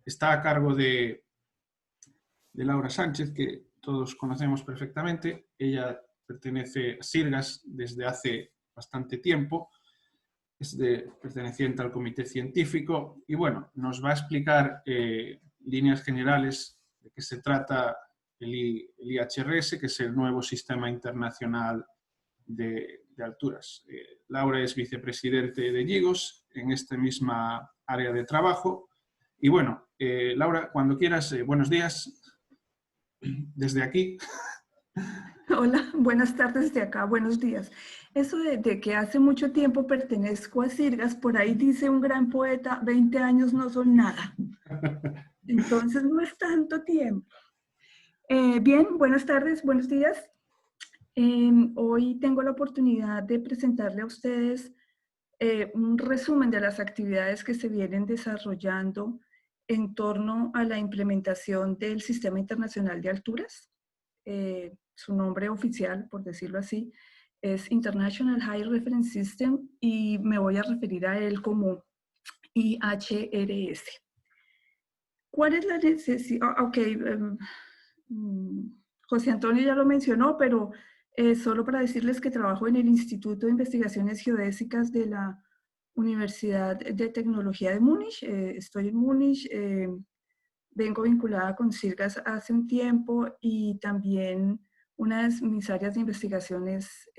está a cargo de Laura Sánchez, que todos conocemos perfectamente. Ella pertenece a Sirgas desde hace bastante tiempo, es perteneciente al comité científico y bueno, nos va a explicar líneas generales de qué se trata el IHRS, que es el nuevo Sistema Internacional de Alturas. Laura es vicepresidente de GIGOS en esta misma área de trabajo. Y bueno, Laura, cuando quieras, buenos días desde aquí. Hola, buenas tardes de acá, buenos días. Eso de que hace mucho tiempo pertenezco a Sirgas, por ahí dice un gran poeta, 20 años no son nada. Entonces no es tanto tiempo. Bien, buenas tardes, buenos días. Hoy tengo la oportunidad de presentarle a ustedes un resumen de las actividades que se vienen desarrollando en torno a la implementación del Sistema Internacional de Alturas. Su nombre oficial, por decirlo así, es International High Reference System y me voy a referir a él como IHRS. ¿Cuál es la necesidad? José Antonio ya lo mencionó, pero solo para decirles que trabajo en el Instituto de Investigaciones Geodésicas de la Universidad de Tecnología de Múnich. Estoy en Múnich, vengo vinculada con Sirgas hace un tiempo y también una de mis áreas de investigación es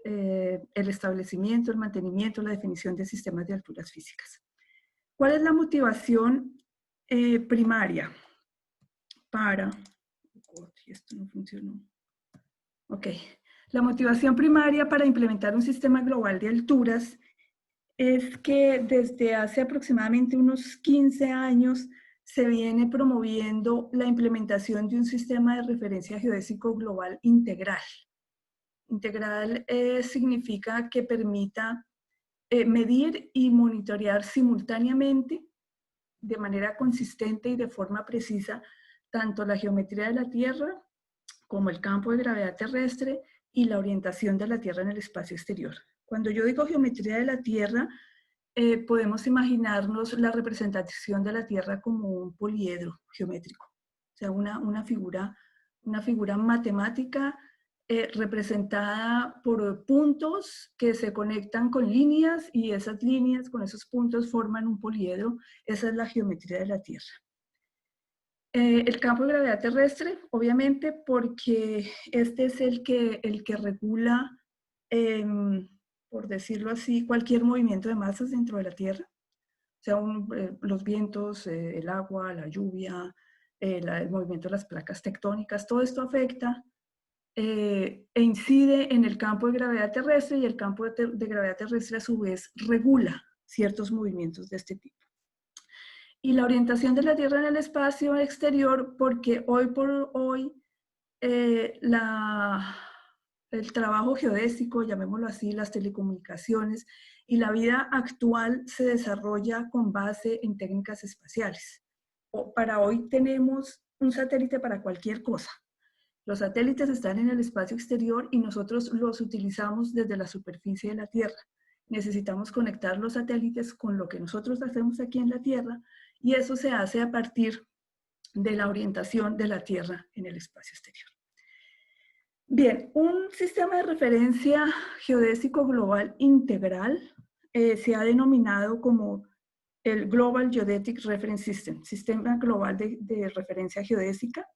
el establecimiento, el mantenimiento, la definición de sistemas de alturas físicas. ¿Cuál es la motivación primaria para... esto no funcionó. Ok. La motivación primaria para implementar un sistema global de alturas es que desde hace aproximadamente unos 15 años se viene promoviendo la implementación de un sistema de referencia geodésico global integral. Integral significa que permita medir y monitorear simultáneamente, de manera consistente y de forma precisa, tanto la geometría de la Tierra como el campo de gravedad terrestre y la orientación de la Tierra en el espacio exterior. Cuando yo digo geometría de la Tierra, podemos imaginarnos la representación de la Tierra como un poliedro geométrico, o sea, una figura matemática representada por puntos que se conectan con líneas y esas líneas con esos puntos forman un poliedro. Esa es la geometría de la Tierra. El campo de gravedad terrestre, obviamente, porque este es el que regula, por decirlo así, cualquier movimiento de masas dentro de la Tierra, o sea, los vientos, el agua, la lluvia, el movimiento de las placas tectónicas, todo esto afecta e incide en el campo de gravedad terrestre y el campo de gravedad terrestre a su vez regula ciertos movimientos de este tipo. Y la orientación de la Tierra en el espacio exterior, porque hoy por hoy el trabajo geodésico, llamémoslo así, las telecomunicaciones y la vida actual se desarrolla con base en técnicas espaciales. Para hoy tenemos un satélite para cualquier cosa. Los satélites están en el espacio exterior y nosotros los utilizamos desde la superficie de la Tierra. Necesitamos conectar los satélites con lo que nosotros hacemos aquí en la Tierra y eso se hace a partir de la orientación de la Tierra en el espacio exterior. Bien, un sistema de referencia geodésico global integral se ha denominado como el Global Geodetic Reference System, Sistema Global de Referencia Geodésica,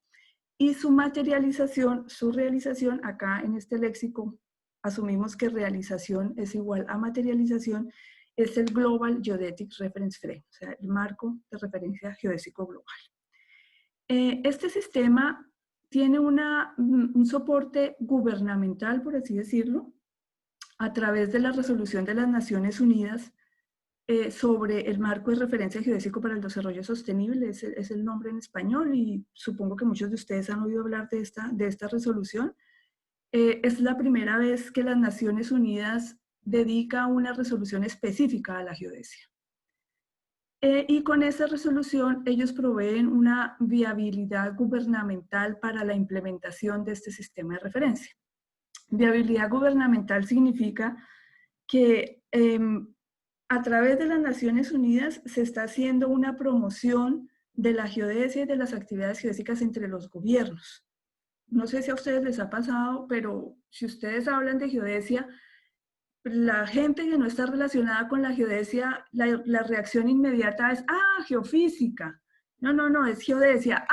y su materialización, su realización, acá en este léxico asumimos que realización es igual a materialización, es el Global Geodetic Reference Frame, o sea, el marco de referencia geodésico global. Este sistema tiene un soporte gubernamental, por así decirlo, a través de la resolución de las Naciones Unidas sobre el marco de referencia geodésico para el desarrollo sostenible, es el nombre en español y supongo que muchos de ustedes han oído hablar de esta resolución. Es la primera vez que las Naciones Unidas dedica una resolución específica a la geodesia. Y con esa resolución ellos proveen una viabilidad gubernamental para la implementación de este sistema de referencia. Viabilidad gubernamental significa que a través de las Naciones Unidas se está haciendo una promoción de la geodesia y de las actividades geodésicas entre los gobiernos. No sé si a ustedes les ha pasado, pero si ustedes hablan de geodesia, la gente que no está relacionada con la geodesia, la reacción inmediata es, geofísica. No, es geodesia.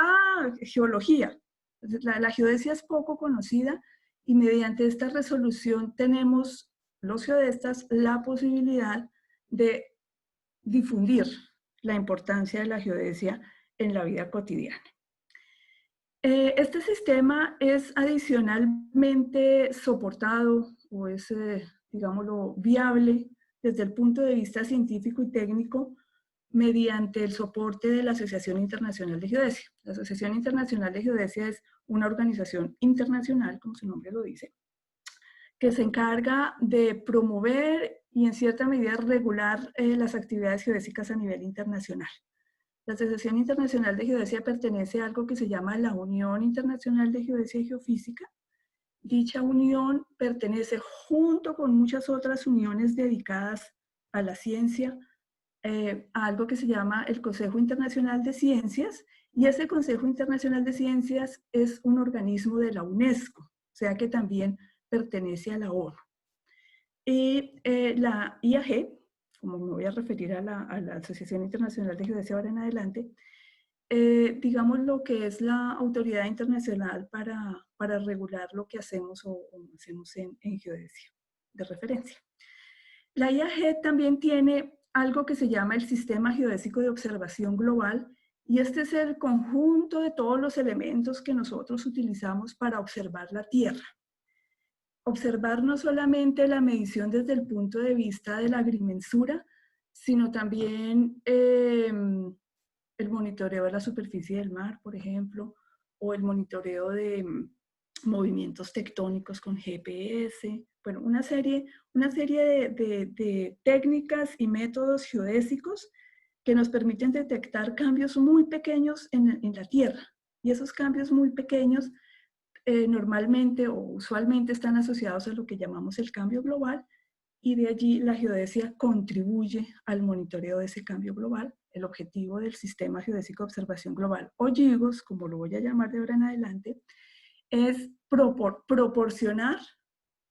Geología. Entonces, la geodesia es poco conocida y mediante esta resolución tenemos los geodestas la posibilidad de difundir la importancia de la geodesia en la vida cotidiana. Este sistema es adicionalmente soportado o es, digámoslo, viable desde el punto de vista científico y técnico mediante el soporte de la Asociación Internacional de Geodesia. La Asociación Internacional de Geodesia es una organización internacional, como su nombre lo dice, que se encarga de promover y en cierta medida regular las actividades geodésicas a nivel internacional. La Asociación Internacional de Geodesia pertenece a algo que se llama la Unión Internacional de Geodesia y Geofísica. Dicha unión pertenece junto con muchas otras uniones dedicadas a la ciencia, a algo que se llama el Consejo Internacional de Ciencias, y ese Consejo Internacional de Ciencias es un organismo de la UNESCO, o sea que también pertenece a la ONU. Y la IAG, como me voy a referir a la Asociación Internacional de Geodesia ahora en adelante, digamos lo que es la autoridad internacional para regular lo que hacemos o no hacemos en geodesia de referencia. La IAG también tiene algo que se llama el Sistema Geodésico de Observación Global, y este es el conjunto de todos los elementos que nosotros utilizamos para observar la Tierra. Observar no solamente la medición desde el punto de vista de la agrimensura, sino también el monitoreo de la superficie del mar, por ejemplo, o el monitoreo de movimientos tectónicos con GPS. Bueno, una serie de técnicas y métodos geodésicos que nos permiten detectar cambios muy pequeños en la Tierra. Y esos cambios muy pequeños normalmente o usualmente están asociados a lo que llamamos el cambio global, y de allí la geodesia contribuye al monitoreo de ese cambio global. El objetivo del Sistema Geodésico de Observación Global, o GIGOS, como lo voy a llamar de ahora en adelante, es proporcionar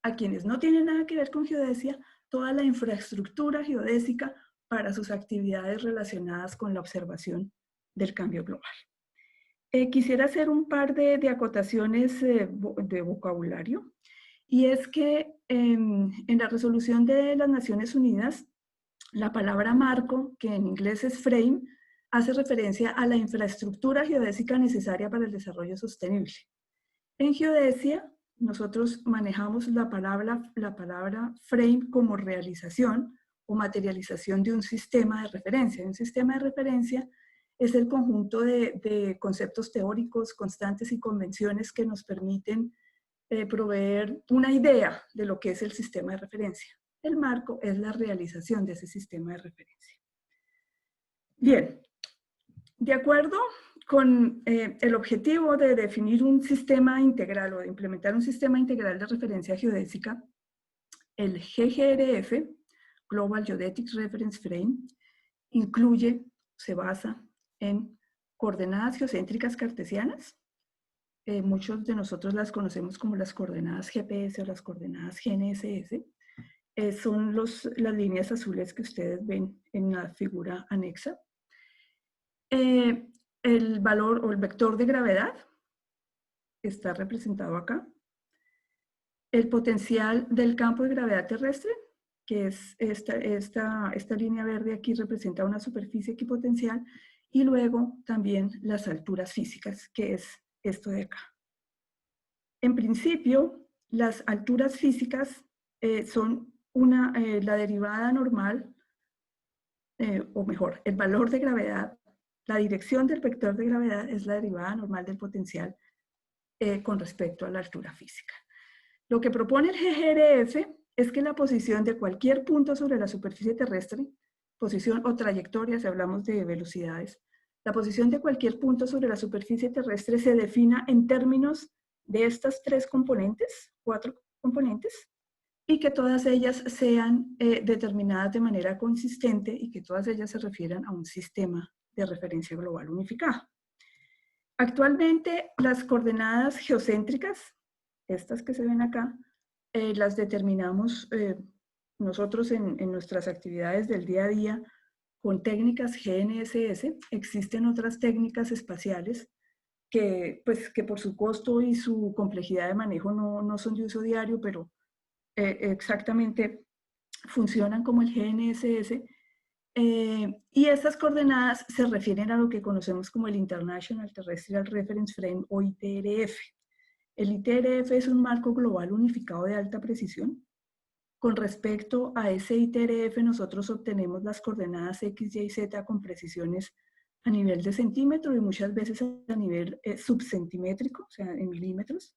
a quienes no tienen nada que ver con geodesia toda la infraestructura geodésica para sus actividades relacionadas con la observación del cambio global. Quisiera hacer un par de acotaciones de vocabulario, y es que en la resolución de las Naciones Unidas, la palabra marco, que en inglés es frame, hace referencia a la infraestructura geodésica necesaria para el desarrollo sostenible. En geodesia, nosotros manejamos la palabra frame como realización o materialización de un sistema de referencia. Un sistema de referencia es el conjunto de conceptos teóricos, constantes y convenciones que nos permiten proveer una idea de lo que es el sistema de referencia. El marco es la realización de ese sistema de referencia. Bien, de acuerdo con el objetivo de definir un sistema integral o de implementar un sistema integral de referencia geodésica, el GGRF, Global Geodetic Reference Frame, se basa en coordenadas geocéntricas cartesianas. Muchos de nosotros las conocemos como las coordenadas GPS o las coordenadas GNSS. Son las líneas azules que ustedes ven en la figura anexa. El valor o el vector de gravedad está representado acá. El potencial del campo de gravedad terrestre, que es esta línea verde aquí, representa una superficie equipotencial, y luego también las alturas físicas, que es esto de acá. En principio, las alturas físicas son la derivada normal, o mejor, el valor de gravedad, la dirección del vector de gravedad es la derivada normal del potencial con respecto a la altura física. Lo que propone el GGRF es que la posición de cualquier punto sobre la superficie terrestre, posición o trayectoria si hablamos de velocidades, la posición de cualquier punto sobre la superficie terrestre se defina en términos de estas cuatro componentes, y que todas ellas sean determinadas de manera consistente y que todas ellas se refieran a un sistema de referencia global unificado. Actualmente, las coordenadas geocéntricas, estas que se ven acá, las determinamos nosotros en nuestras actividades del día a día con técnicas GNSS. Existen otras técnicas espaciales que por su costo y su complejidad de manejo no son de uso diario, pero exactamente funcionan como el GNSS. Y estas coordenadas se refieren a lo que conocemos como el International Terrestrial Reference Frame o ITRF. El ITRF es un marco global unificado de alta precisión. Con respecto a ese ITRF, nosotros obtenemos las coordenadas X, Y, Z con precisiones a nivel de centímetro y muchas veces a nivel subcentimétrico, o sea, en milímetros.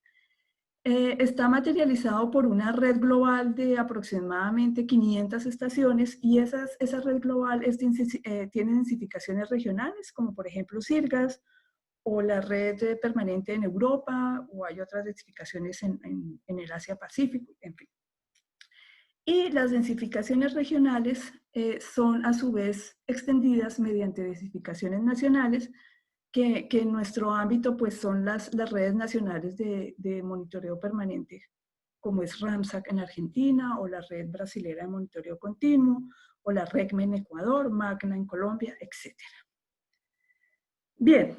Está materializado por una red global de aproximadamente 500 estaciones y esa red global tiene densificaciones regionales, como por ejemplo CIRGAS o la red permanente en Europa, o hay otras densificaciones en el Asia-Pacífico, en fin. Y las densificaciones regionales son a su vez extendidas mediante densificaciones nacionales, que en nuestro ámbito pues son las redes nacionales de monitoreo permanente, como es RAMSAC en Argentina, o la red brasilera de monitoreo continuo, o la RECME en Ecuador, MACNA en Colombia, etc. Bien,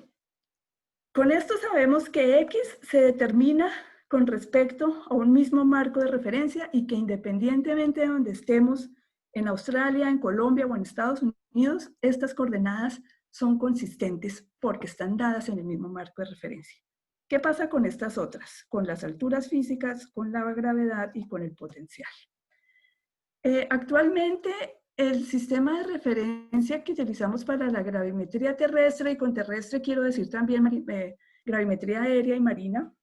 con esto sabemos que X se determina con respecto a un mismo marco de referencia y que independientemente de donde estemos, en Australia, en Colombia o en Estados Unidos, estas coordenadas son consistentes porque están dadas en el mismo marco de referencia. ¿Qué pasa con estas otras? Con las alturas físicas, con la gravedad y con el potencial. Actualmente, el sistema de referencia que utilizamos para la gravimetría terrestre, y con terrestre quiero decir también gravimetría aérea y marina,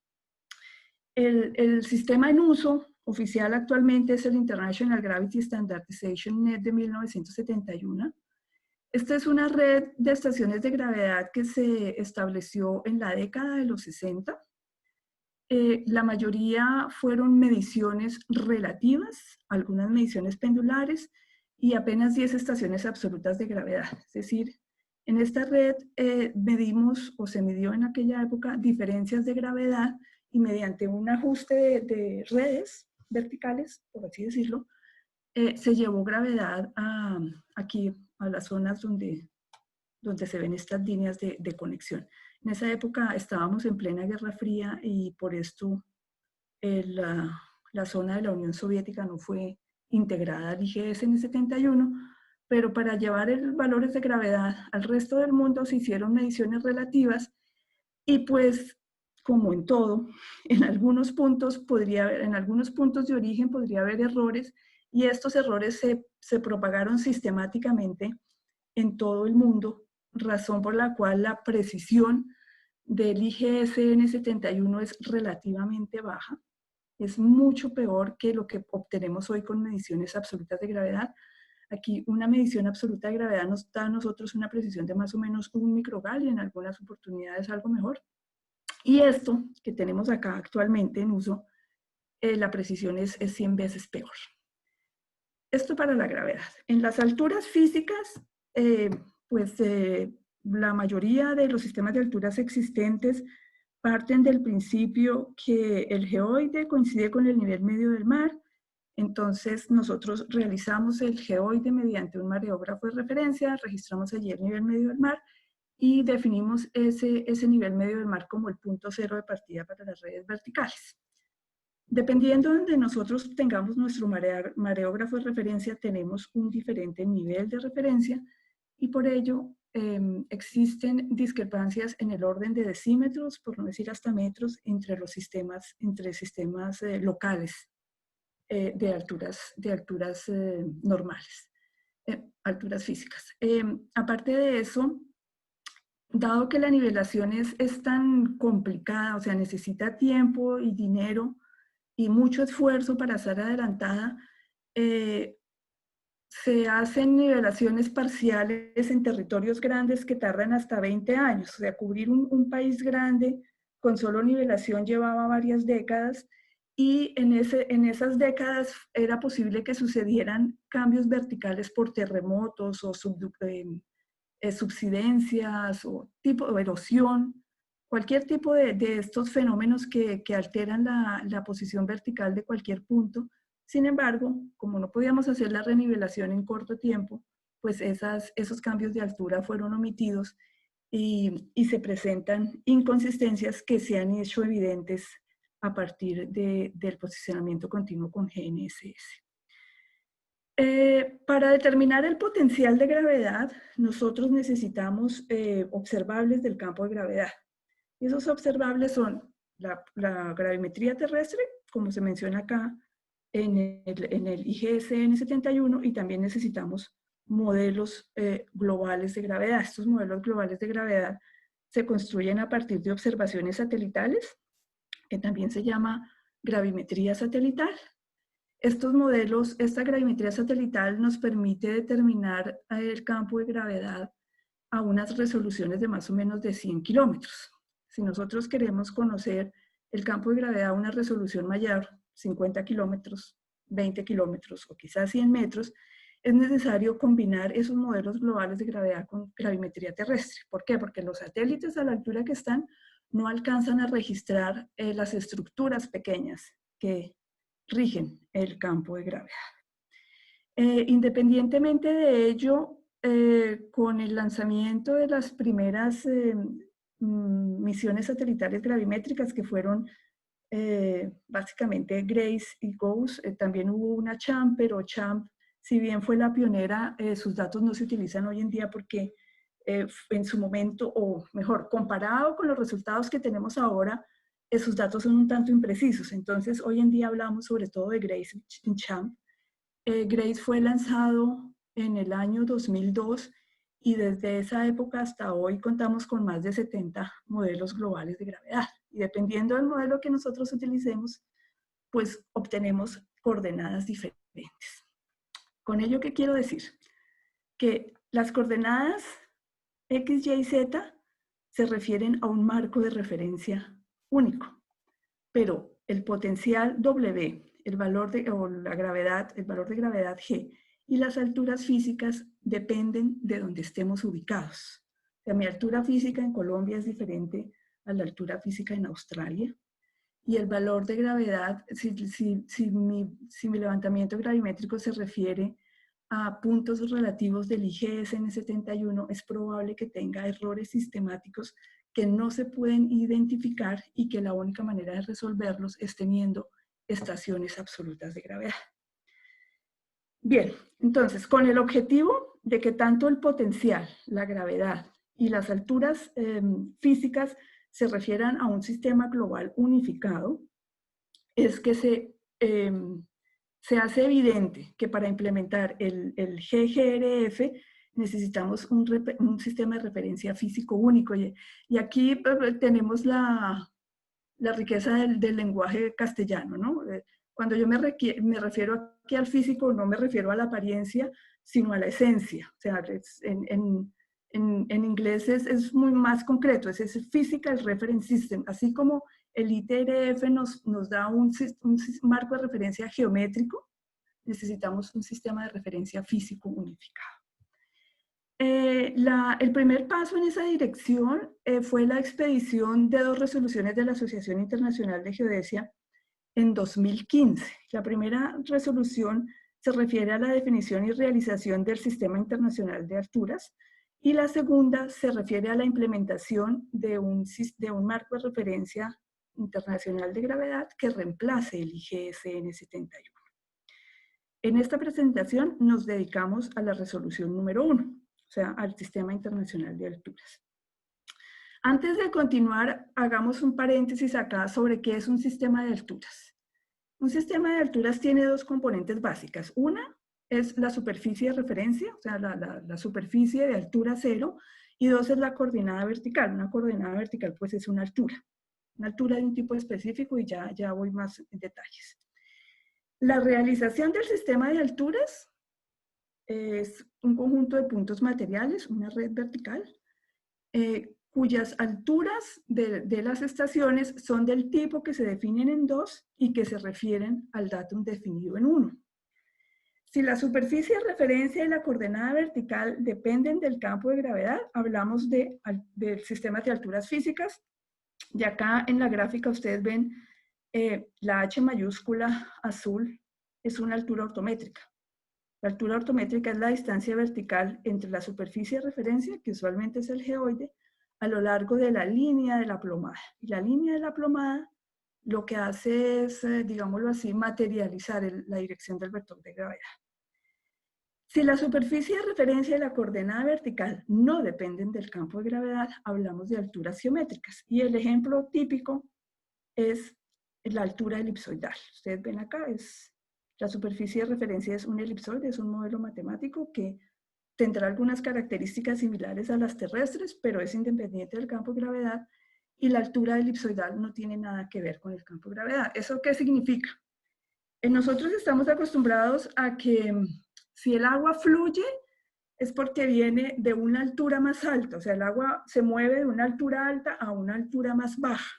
el sistema en uso oficial actualmente es el International Gravity Standardization Net de 1971. Esta es una red de estaciones de gravedad que se estableció en la década de los 60. La mayoría fueron mediciones relativas, algunas mediciones pendulares y apenas 10 estaciones absolutas de gravedad. Es decir, en esta red medimos, o se midió en aquella época, diferencias de gravedad y mediante un ajuste de redes verticales, por así decirlo, se llevó gravedad aquí a las zonas donde se ven estas líneas de conexión. En esa época estábamos en plena Guerra Fría y por esto la zona de la Unión Soviética no fue integrada al IGS en el 71, pero para llevar valores de gravedad al resto del mundo se hicieron mediciones relativas y pues, como en todo, en algunos puntos de origen podría haber errores y estos errores se propagaron sistemáticamente en todo el mundo, razón por la cual la precisión del IGS N71 es relativamente baja. Es mucho peor que lo que obtenemos hoy con mediciones absolutas de gravedad. Aquí una medición absoluta de gravedad nos da a nosotros una precisión de más o menos 1 microgal y en algunas oportunidades algo mejor. Y esto que tenemos acá actualmente en uso, la precisión es 100 veces peor. Esto para la gravedad. En las alturas físicas, la mayoría de los sistemas de alturas existentes parten del principio que el geoide coincide con el nivel medio del mar. Entonces nosotros realizamos el geoide mediante un mareógrafo de referencia, registramos allí el nivel medio del mar y definimos ese nivel medio del mar como el punto cero de partida para las redes verticales. Dependiendo de donde nosotros tengamos nuestro mareógrafo de referencia, tenemos un diferente nivel de referencia y por ello existen discrepancias en el orden de decímetros, por no decir hasta metros, entre sistemas locales de alturas normales, alturas físicas. Aparte de eso, dado que la nivelación es tan complicada, o sea, necesita tiempo y dinero y mucho esfuerzo para ser adelantada, se hacen nivelaciones parciales en territorios grandes que tardan hasta 20 años. O sea, cubrir un país grande con solo nivelación llevaba varias décadas y en esas décadas era posible que sucedieran cambios verticales por terremotos o subsidencias o tipo de erosión, cualquier tipo de estos fenómenos que alteran la posición vertical de cualquier punto. Sin embargo, como no podíamos hacer la renivelación en corto tiempo, pues esos cambios de altura fueron omitidos y se presentan inconsistencias que se han hecho evidentes a partir del posicionamiento continuo con GNSS. Para determinar el potencial de gravedad, nosotros necesitamos observables del campo de gravedad. Y esos observables son la gravimetría terrestre, como se menciona acá en el IGSN 71, y también necesitamos modelos globales de gravedad. Estos modelos globales de gravedad se construyen a partir de observaciones satelitales, que también se llama gravimetría satelital. Estos modelos, esta gravimetría satelital nos permite determinar el campo de gravedad a unas resoluciones de más o menos de 100 kilómetros. Si nosotros queremos conocer el campo de gravedad a una resolución mayor, 50 kilómetros, 20 kilómetros o quizás 100 metros, es necesario combinar esos modelos globales de gravedad con gravimetría terrestre. ¿Por qué? Porque los satélites a la altura que están no alcanzan a registrar las estructuras pequeñas que rigen el campo de gravedad. Independientemente de ello, con el lanzamiento de las primeras misiones satelitales gravimétricas que fueron básicamente GRACE y GOES, también hubo una CHAMP, pero CHAMP, si bien fue la pionera, sus datos no se utilizan hoy en día porque en su momento, o mejor, comparado con los resultados que tenemos ahora, sus datos son un tanto imprecisos. Entonces, hoy en día hablamos sobre todo de GRACE y CHAMP. GRACE fue lanzado en el año 2002 y desde esa época hasta hoy contamos con más de 70 modelos globales de gravedad. Y dependiendo del modelo que nosotros utilicemos, pues obtenemos coordenadas diferentes. Con ello, ¿qué quiero decir? Que las coordenadas X, Y, Z se refieren a un marco de referencia único, pero el potencial W, el valor o la gravedad, el valor de gravedad G y las alturas físicas dependen de donde estemos ubicados. O sea, mi altura física en Colombia es diferente a la altura física en Australia. Y el valor de gravedad, si mi levantamiento gravimétrico se refiere a puntos relativos del IGSN 71, es probable que tenga errores sistemáticos que no se pueden identificar y que la única manera de resolverlos es teniendo estaciones absolutas de gravedad. Bien, entonces, con el objetivo de que tanto el potencial, la gravedad y las alturas físicas se refieran a un sistema global unificado, es que se hace evidente que para implementar el GGRF necesitamos un sistema de referencia físico único. Y aquí tenemos la riqueza del lenguaje castellano, ¿no? Cuando yo me refiero aquí al físico, no me refiero a la apariencia, sino a la esencia. O sea, en inglés es muy más concreto, es Physical Reference System, así como el ITRF nos da un marco de referencia geométrico, necesitamos un sistema de referencia físico unificado. El primer paso en esa dirección fue la expedición de 2 resoluciones de la Asociación Internacional de Geodesia en 2015. La primera resolución se refiere a la definición y realización del Sistema Internacional de Alturas y la segunda se refiere a la implementación de un marco de referencia internacional de gravedad que reemplace el IGSN 71. En esta presentación nos dedicamos a la resolución número 1, o sea, al Sistema Internacional de Alturas. Antes de continuar, hagamos un paréntesis acá sobre qué es un sistema de alturas. Un sistema de alturas tiene 2 componentes básicas. Una es la superficie de referencia, o sea, la superficie de altura 0, y 2 es la coordenada vertical. Una coordenada vertical, pues, es una altura de un tipo específico, y ya voy más en detalles. La realización del sistema de alturas es un conjunto de puntos materiales, una red vertical, cuyas alturas de las estaciones son del tipo que se definen en 2 y que se refieren al datum definido en 1. Si la superficie de referencia y la coordenada vertical dependen del campo de gravedad, hablamos del sistema de alturas físicas. Y acá en la gráfica ustedes ven la H mayúscula azul es una altura ortométrica. La altura ortométrica es la distancia vertical entre la superficie de referencia, que usualmente es el geoide, a lo largo de la línea de la plomada. Y la línea de la plomada lo que hace es, digámoslo así, materializar la dirección del vector de gravedad. Si la superficie de referencia y la coordenada vertical no dependen del campo de gravedad, hablamos de alturas geométricas. Y el ejemplo típico es la altura elipsoidal. Ustedes ven acá, la superficie de referencia es un elipsoide, es un modelo matemático que tendrá algunas características similares a las terrestres, pero es independiente del campo de gravedad, y la altura elipsoidal no tiene nada que ver con el campo de gravedad. ¿Eso qué significa? Nosotros estamos acostumbrados a que si el agua fluye es porque viene de una altura más alta, o sea, el agua se mueve de una altura alta a una altura más baja.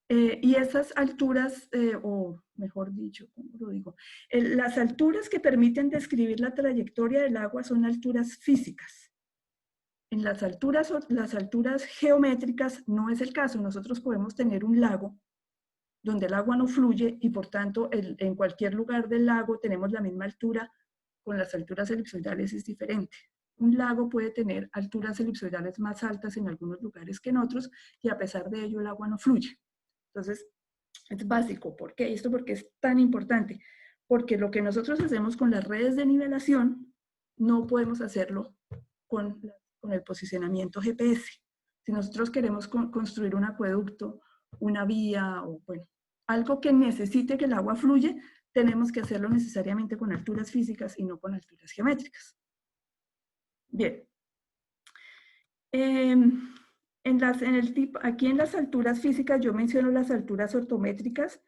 Y esas alturas, o mejor dicho, ¿cómo lo digo? Las alturas que permiten describir la trayectoria del agua son alturas físicas. En las alturas geométricas no es el caso. Nosotros podemos tener un lago donde el agua no fluye y por tanto en cualquier lugar del lago tenemos la misma altura. Con las alturas elipsoidales es diferente. Un lago puede tener alturas elipsoidales más altas en algunos lugares que en otros y a pesar de ello el agua no fluye. Entonces, es básico. ¿Por qué? Esto porque es tan importante. Porque lo que nosotros hacemos con las redes de nivelación no podemos hacerlo con el posicionamiento GPS. Si nosotros queremos construir un acueducto, una vía o bueno, algo que necesite que el agua fluya, tenemos que hacerlo necesariamente con alturas físicas y no con alturas geométricas. Bien. Aquí en las alturas físicas yo menciono las alturas ortométricas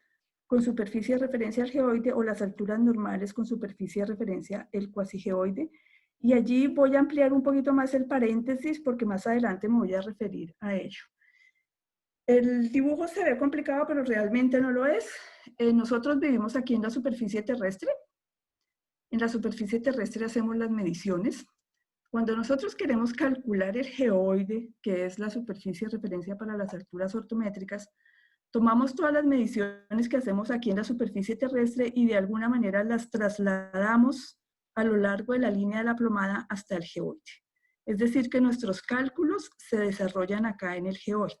con superficie de referencia al geoide o las alturas normales con superficie de referencia el cuasigeoide. Y allí voy a ampliar un poquito más el paréntesis porque más adelante me voy a referir a ello. El dibujo se ve complicado, pero realmente no lo es. Nosotros vivimos aquí en la superficie terrestre. En la superficie terrestre hacemos las mediciones. Cuando nosotros queremos calcular el geoide, que es la superficie de referencia para las alturas ortométricas, tomamos todas las mediciones que hacemos aquí en la superficie terrestre y de alguna manera las trasladamos a lo largo de la línea de la plomada hasta el geoide. Es decir, que nuestros cálculos se desarrollan acá en el geoide.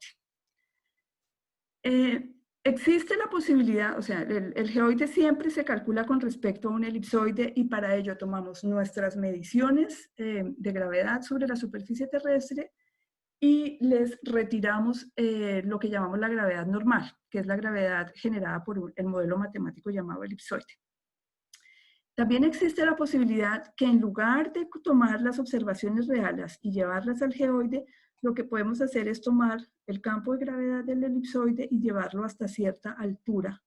Existe la posibilidad, o sea, el geoide siempre se calcula con respecto a un elipsoide y para ello tomamos nuestras mediciones de gravedad sobre la superficie terrestre y les retiramos lo que llamamos la gravedad normal, que es la gravedad generada por el modelo matemático llamado elipsoide. También existe la posibilidad que en lugar de tomar las observaciones reales y llevarlas al geoide, lo que podemos hacer es tomar el campo de gravedad del elipsoide y llevarlo hasta cierta altura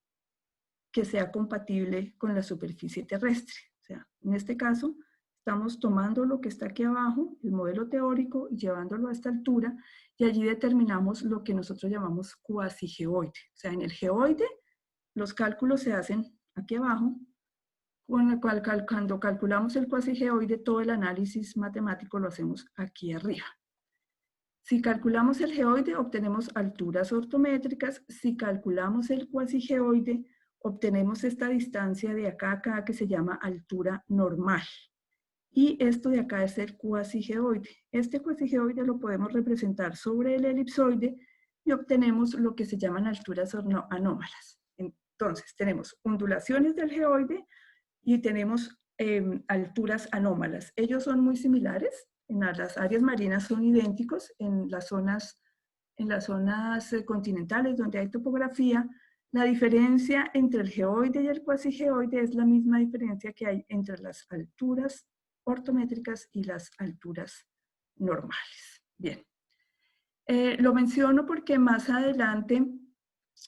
que sea compatible con la superficie terrestre. O sea, en este caso, estamos tomando lo que está aquí abajo, el modelo teórico, y llevándolo a esta altura, y allí determinamos lo que nosotros llamamos cuasigeoide. O sea, en el geoide, los cálculos se hacen aquí abajo, con el cual cuando calculamos el cuasigeoide, todo el análisis matemático lo hacemos aquí arriba. Si calculamos el geoide, obtenemos alturas ortométricas. Si calculamos el cuasigeoide, obtenemos esta distancia de acá a acá que se llama altura normal. Y esto de acá es el cuasigeoide. Este cuasigeoide lo podemos representar sobre el elipsoide y obtenemos lo que se llaman alturas anómalas. Entonces, tenemos ondulaciones del geoide y tenemos alturas anómalas. Ellos son muy similares. En las áreas marinas son idénticos. En las zonas continentales donde hay topografía, la diferencia entre el geoide y el cuasigeoide es la misma diferencia que hay entre las alturas ortométricas y las alturas normales. Bien. Lo menciono porque más adelante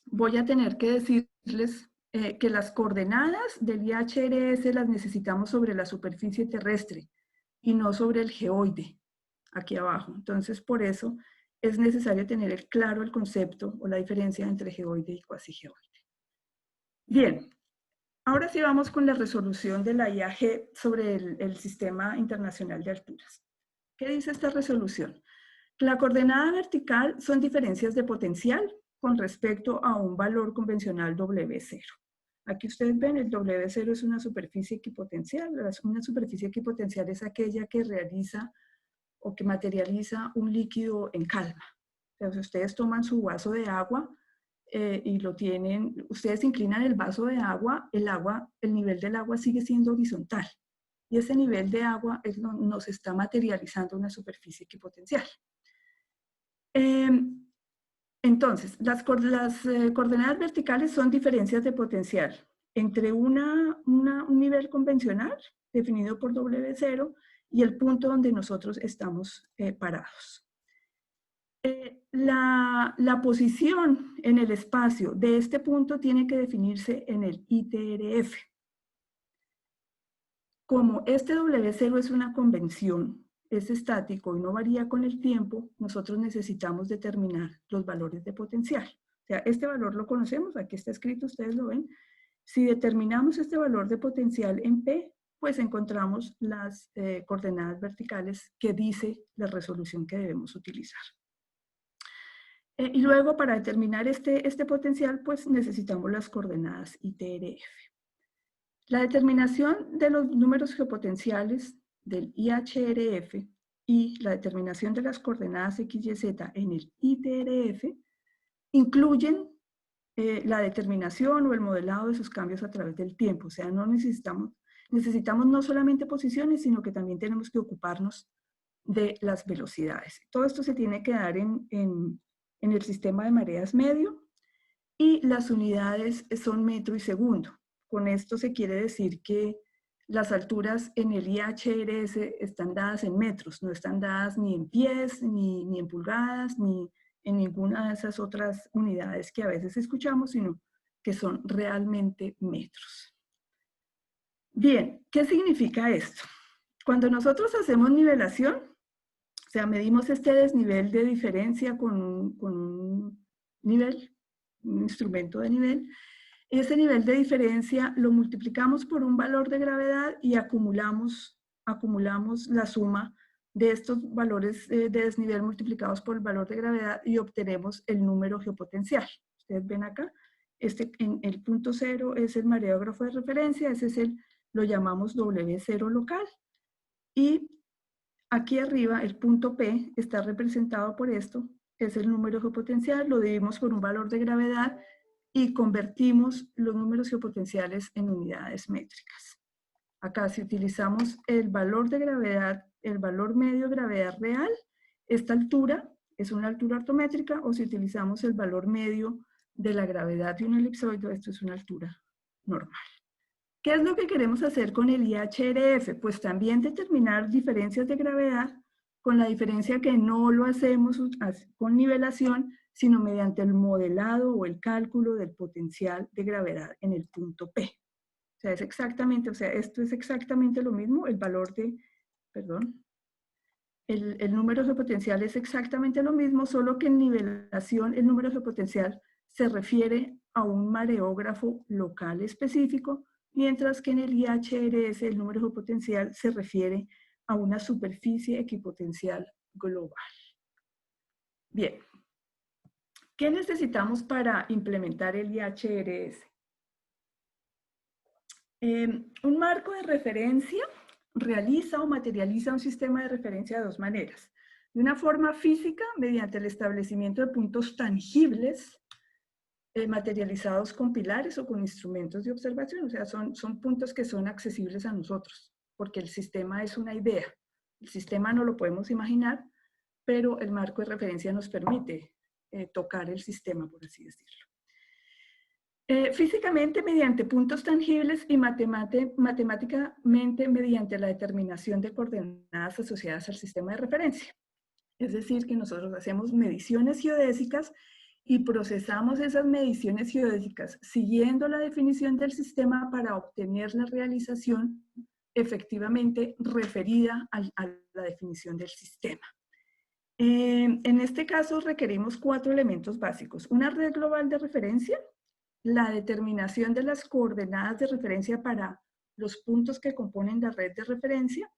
voy a tener que decirles que las coordenadas del IHRS las necesitamos sobre la superficie terrestre y no sobre el geoide. aquí abajo. Entonces, por eso es necesario tener claro el concepto o la diferencia entre geoide y cuasigeoide. Bien, ahora sí vamos con la resolución de la IAG sobre el Sistema Internacional de Alturas. ¿Qué dice esta resolución? La coordenada vertical son diferencias de potencial con respecto a un valor convencional W0. Aquí ustedes ven, el W0 es una superficie equipotencial. Una superficie equipotencial es aquella que realiza o que materializa un líquido en calma. Entonces, ustedes toman su vaso de agua y lo tienen, ustedes inclinan el vaso de agua, el nivel del agua sigue siendo horizontal. Y ese nivel de agua nos está materializando una superficie equipotencial. Entonces, las coordenadas verticales son diferencias de potencial entre un nivel convencional, definido por W0, y el punto donde nosotros estamos parados. La posición en el espacio de este punto tiene que definirse en el ITRF. Como este W0 es una convención, es estático y no varía con el tiempo, nosotros necesitamos determinar los valores de potencial. O sea, este valor lo conocemos, aquí está escrito, ustedes lo ven. Si determinamos este valor de potencial en P, pues encontramos las coordenadas verticales que dice la resolución que debemos utilizar. Y luego, para determinar este potencial, pues necesitamos las coordenadas ITRF. La determinación de los números geopotenciales del IHRF y la determinación de las coordenadas X, Y, Z en el ITRF incluyen la determinación o el modelado de sus cambios a través del tiempo. O sea, no necesitamos no solamente posiciones, sino que también tenemos que ocuparnos de las velocidades. Todo esto se tiene que dar en el sistema de mareas medio y las unidades son metro y segundo. Con esto se quiere decir que las alturas en el IHRS están dadas en metros, no están dadas ni en pies, ni en pulgadas, ni en ninguna de esas otras unidades que a veces escuchamos, sino que son realmente metros. Bien, ¿qué significa esto? Cuando nosotros hacemos nivelación, o sea, medimos este desnivel de diferencia con un nivel, un instrumento de nivel, ese nivel de diferencia lo multiplicamos por un valor de gravedad y acumulamos la suma de estos valores de desnivel multiplicados por el valor de gravedad y obtenemos el número geopotencial. Ustedes ven acá, en el punto 0 es el mareógrafo de referencia, lo llamamos W0 local. Y aquí arriba, el punto P está representado por esto, es el número geopotencial, lo dividimos por un valor de gravedad y convertimos los números geopotenciales en unidades métricas. Acá, si utilizamos el valor de gravedad, el valor medio de gravedad real, esta altura es una altura ortométrica, o si utilizamos el valor medio de la gravedad de un elipsoide, esto es una altura normal. ¿Qué es lo que queremos hacer con el IHRF? Pues también determinar diferencias de gravedad, con la diferencia que no lo hacemos con nivelación, sino mediante el modelado o el cálculo del potencial de gravedad en el punto P. O sea, esto es exactamente lo mismo, el número geopotencial es exactamente lo mismo, solo que en nivelación el número geopotencial se refiere a un mareógrafo local específico, mientras que en el IHRS el número geopotencial se refiere a una superficie equipotencial global. Bien, ¿qué necesitamos para implementar el IHRS? Un marco de referencia realiza o materializa un sistema de referencia de dos maneras. De una forma física, mediante el establecimiento de puntos tangibles, materializados con pilares o con instrumentos de observación. O sea, son puntos que son accesibles a nosotros, porque el sistema es una idea. El sistema no lo podemos imaginar, pero el marco de referencia nos permite tocar el sistema, por así decirlo. Físicamente mediante puntos tangibles y matemáticamente mediante la determinación de coordenadas asociadas al sistema de referencia. Es decir, que nosotros hacemos mediciones geodésicas y procesamos esas mediciones geodésicas siguiendo la definición del sistema para obtener la realización efectivamente referida a la definición del sistema. En este caso requerimos 4 elementos básicos. Una red global de referencia, la determinación de las coordenadas de referencia para los puntos que componen la red de referencia,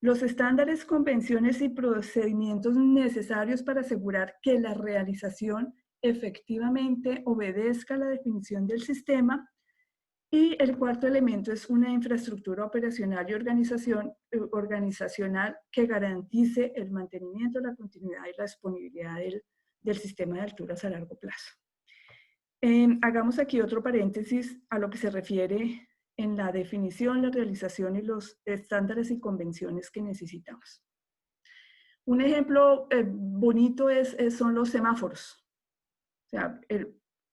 los estándares, convenciones y procedimientos necesarios para asegurar que la realización efectivamente obedezca la definición del sistema. Y el cuarto elemento es una infraestructura operacional y organizacional que garantice el mantenimiento, la continuidad y la disponibilidad del sistema de alturas a largo plazo. Hagamos aquí otro paréntesis a lo que se refiere en la definición, la realización y los estándares y convenciones que necesitamos. Un ejemplo bonito son los semáforos. O sea,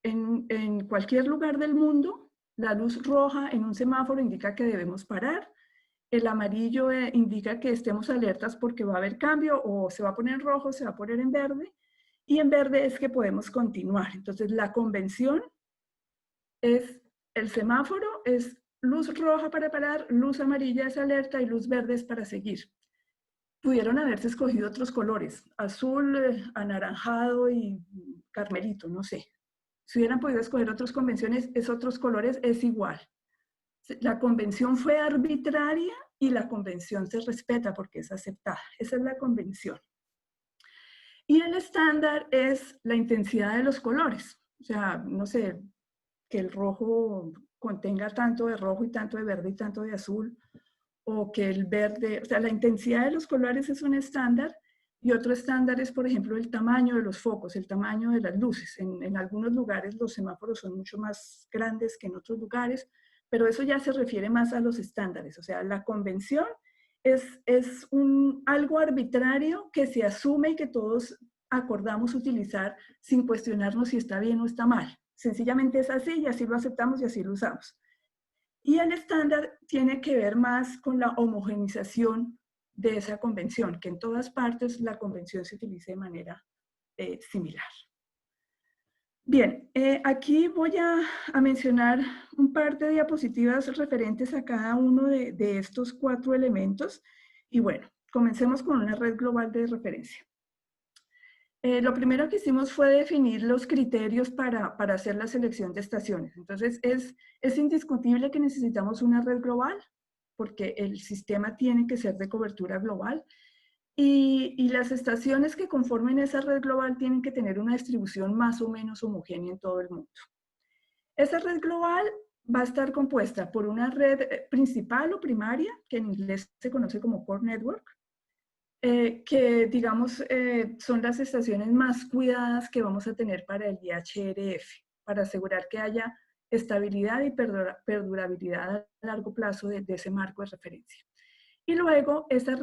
en cualquier lugar del mundo, la luz roja en un semáforo indica que debemos parar. El amarillo indica que estemos alertas porque va a haber cambio, o se va a poner en rojo, se va a poner en verde. Y en verde es que podemos continuar. Entonces, la convención es el semáforo, es luz roja para parar, luz amarilla es alerta y luz verde es para seguir. Pudieron haberse escogido otros colores, azul, anaranjado y carmelito, no sé. Si hubieran podido escoger otras convenciones, otros colores, es igual. La convención fue arbitraria y la convención se respeta porque es aceptada. Esa es la convención. Y el estándar es la intensidad de los colores. O sea, no sé, que el rojo contenga tanto de rojo y tanto de verde y tanto de azul, o que el verde, o sea, la intensidad de los colores es un estándar. Y otro estándar es, por ejemplo, el tamaño de los focos, el tamaño de las luces. En algunos lugares los semáforos son mucho más grandes que en otros lugares, pero eso ya se refiere más a los estándares. O sea, la convención es algo arbitrario que se asume y que todos acordamos utilizar sin cuestionarnos si está bien o está mal. Sencillamente es así y así lo aceptamos y así lo usamos. Y el estándar tiene que ver más con la homogenización de esa convención, que en todas partes la convención se utilice de manera similar. Bien, aquí voy a mencionar un par de diapositivas referentes a cada uno de estos 4 elementos. Y bueno, comencemos con una red global de referencia. Lo primero que hicimos fue definir los criterios para hacer la selección de estaciones. Entonces, es indiscutible que necesitamos una red global, porque el sistema tiene que ser de cobertura global. Y las estaciones que conformen esa red global tienen que tener una distribución más o menos homogénea en todo el mundo. Esa red global va a estar compuesta por una red principal o primaria, que en inglés se conoce como Core Network, que digamos son las estaciones más cuidadas que vamos a tener para el IHRF, para asegurar que haya estabilidad y perdurabilidad a largo plazo de ese marco de referencia. Y luego esa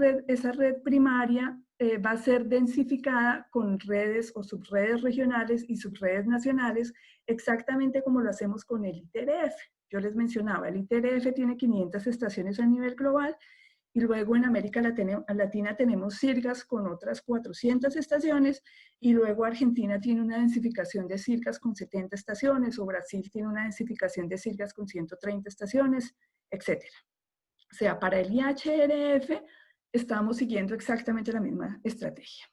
red primaria va a ser densificada con redes o subredes regionales y subredes nacionales, exactamente como lo hacemos con el ITRF. Yo les mencionaba, el ITRF tiene 500 estaciones a nivel global, y luego en América Latina tenemos CIRGAS con otras 400 estaciones, y luego Argentina tiene una densificación de CIRGAS con 70 estaciones, o Brasil tiene una densificación de CIRGAS con 130 estaciones, etc. O sea, para el IHRF estamos siguiendo exactamente la misma estrategia.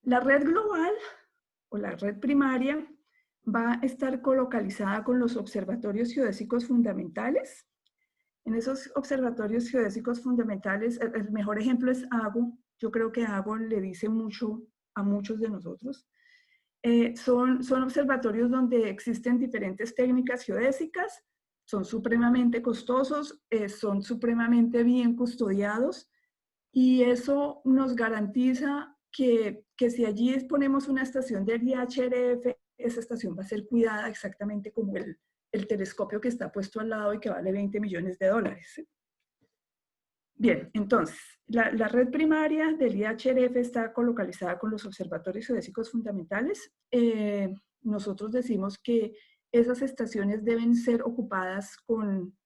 La red global o la red primaria va a estar colocalizada con los observatorios geodésicos fundamentales. En esos observatorios geodésicos fundamentales, el mejor ejemplo es AGO. Yo creo que AGO le dice mucho a muchos de nosotros. Son observatorios donde existen diferentes técnicas geodésicas, son supremamente costosos, son supremamente bien custodiados, y eso nos garantiza que si allí ponemos una estación del IHRF, esa estación va a ser cuidada exactamente como el telescopio que está puesto al lado y que vale $20 millones. Bien, entonces, la red primaria del IHRF está colocalizada con los observatorios geodésicos fundamentales. Nosotros decimos que esas estaciones deben ser ocupadas con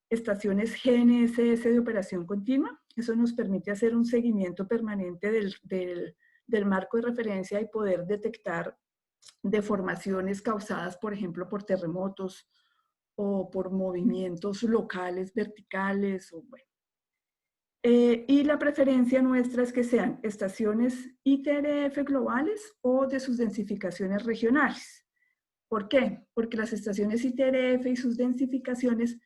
estaciones GNSS de operación continua. Eso nos permite hacer un seguimiento permanente del marco de referencia y poder detectar deformaciones causadas, por ejemplo, por terremotos o por movimientos locales verticales, o bueno. Y la preferencia nuestra es que sean estaciones ITRF globales o de sus densificaciones regionales. ¿Por qué? Porque las estaciones ITRF y sus densificaciones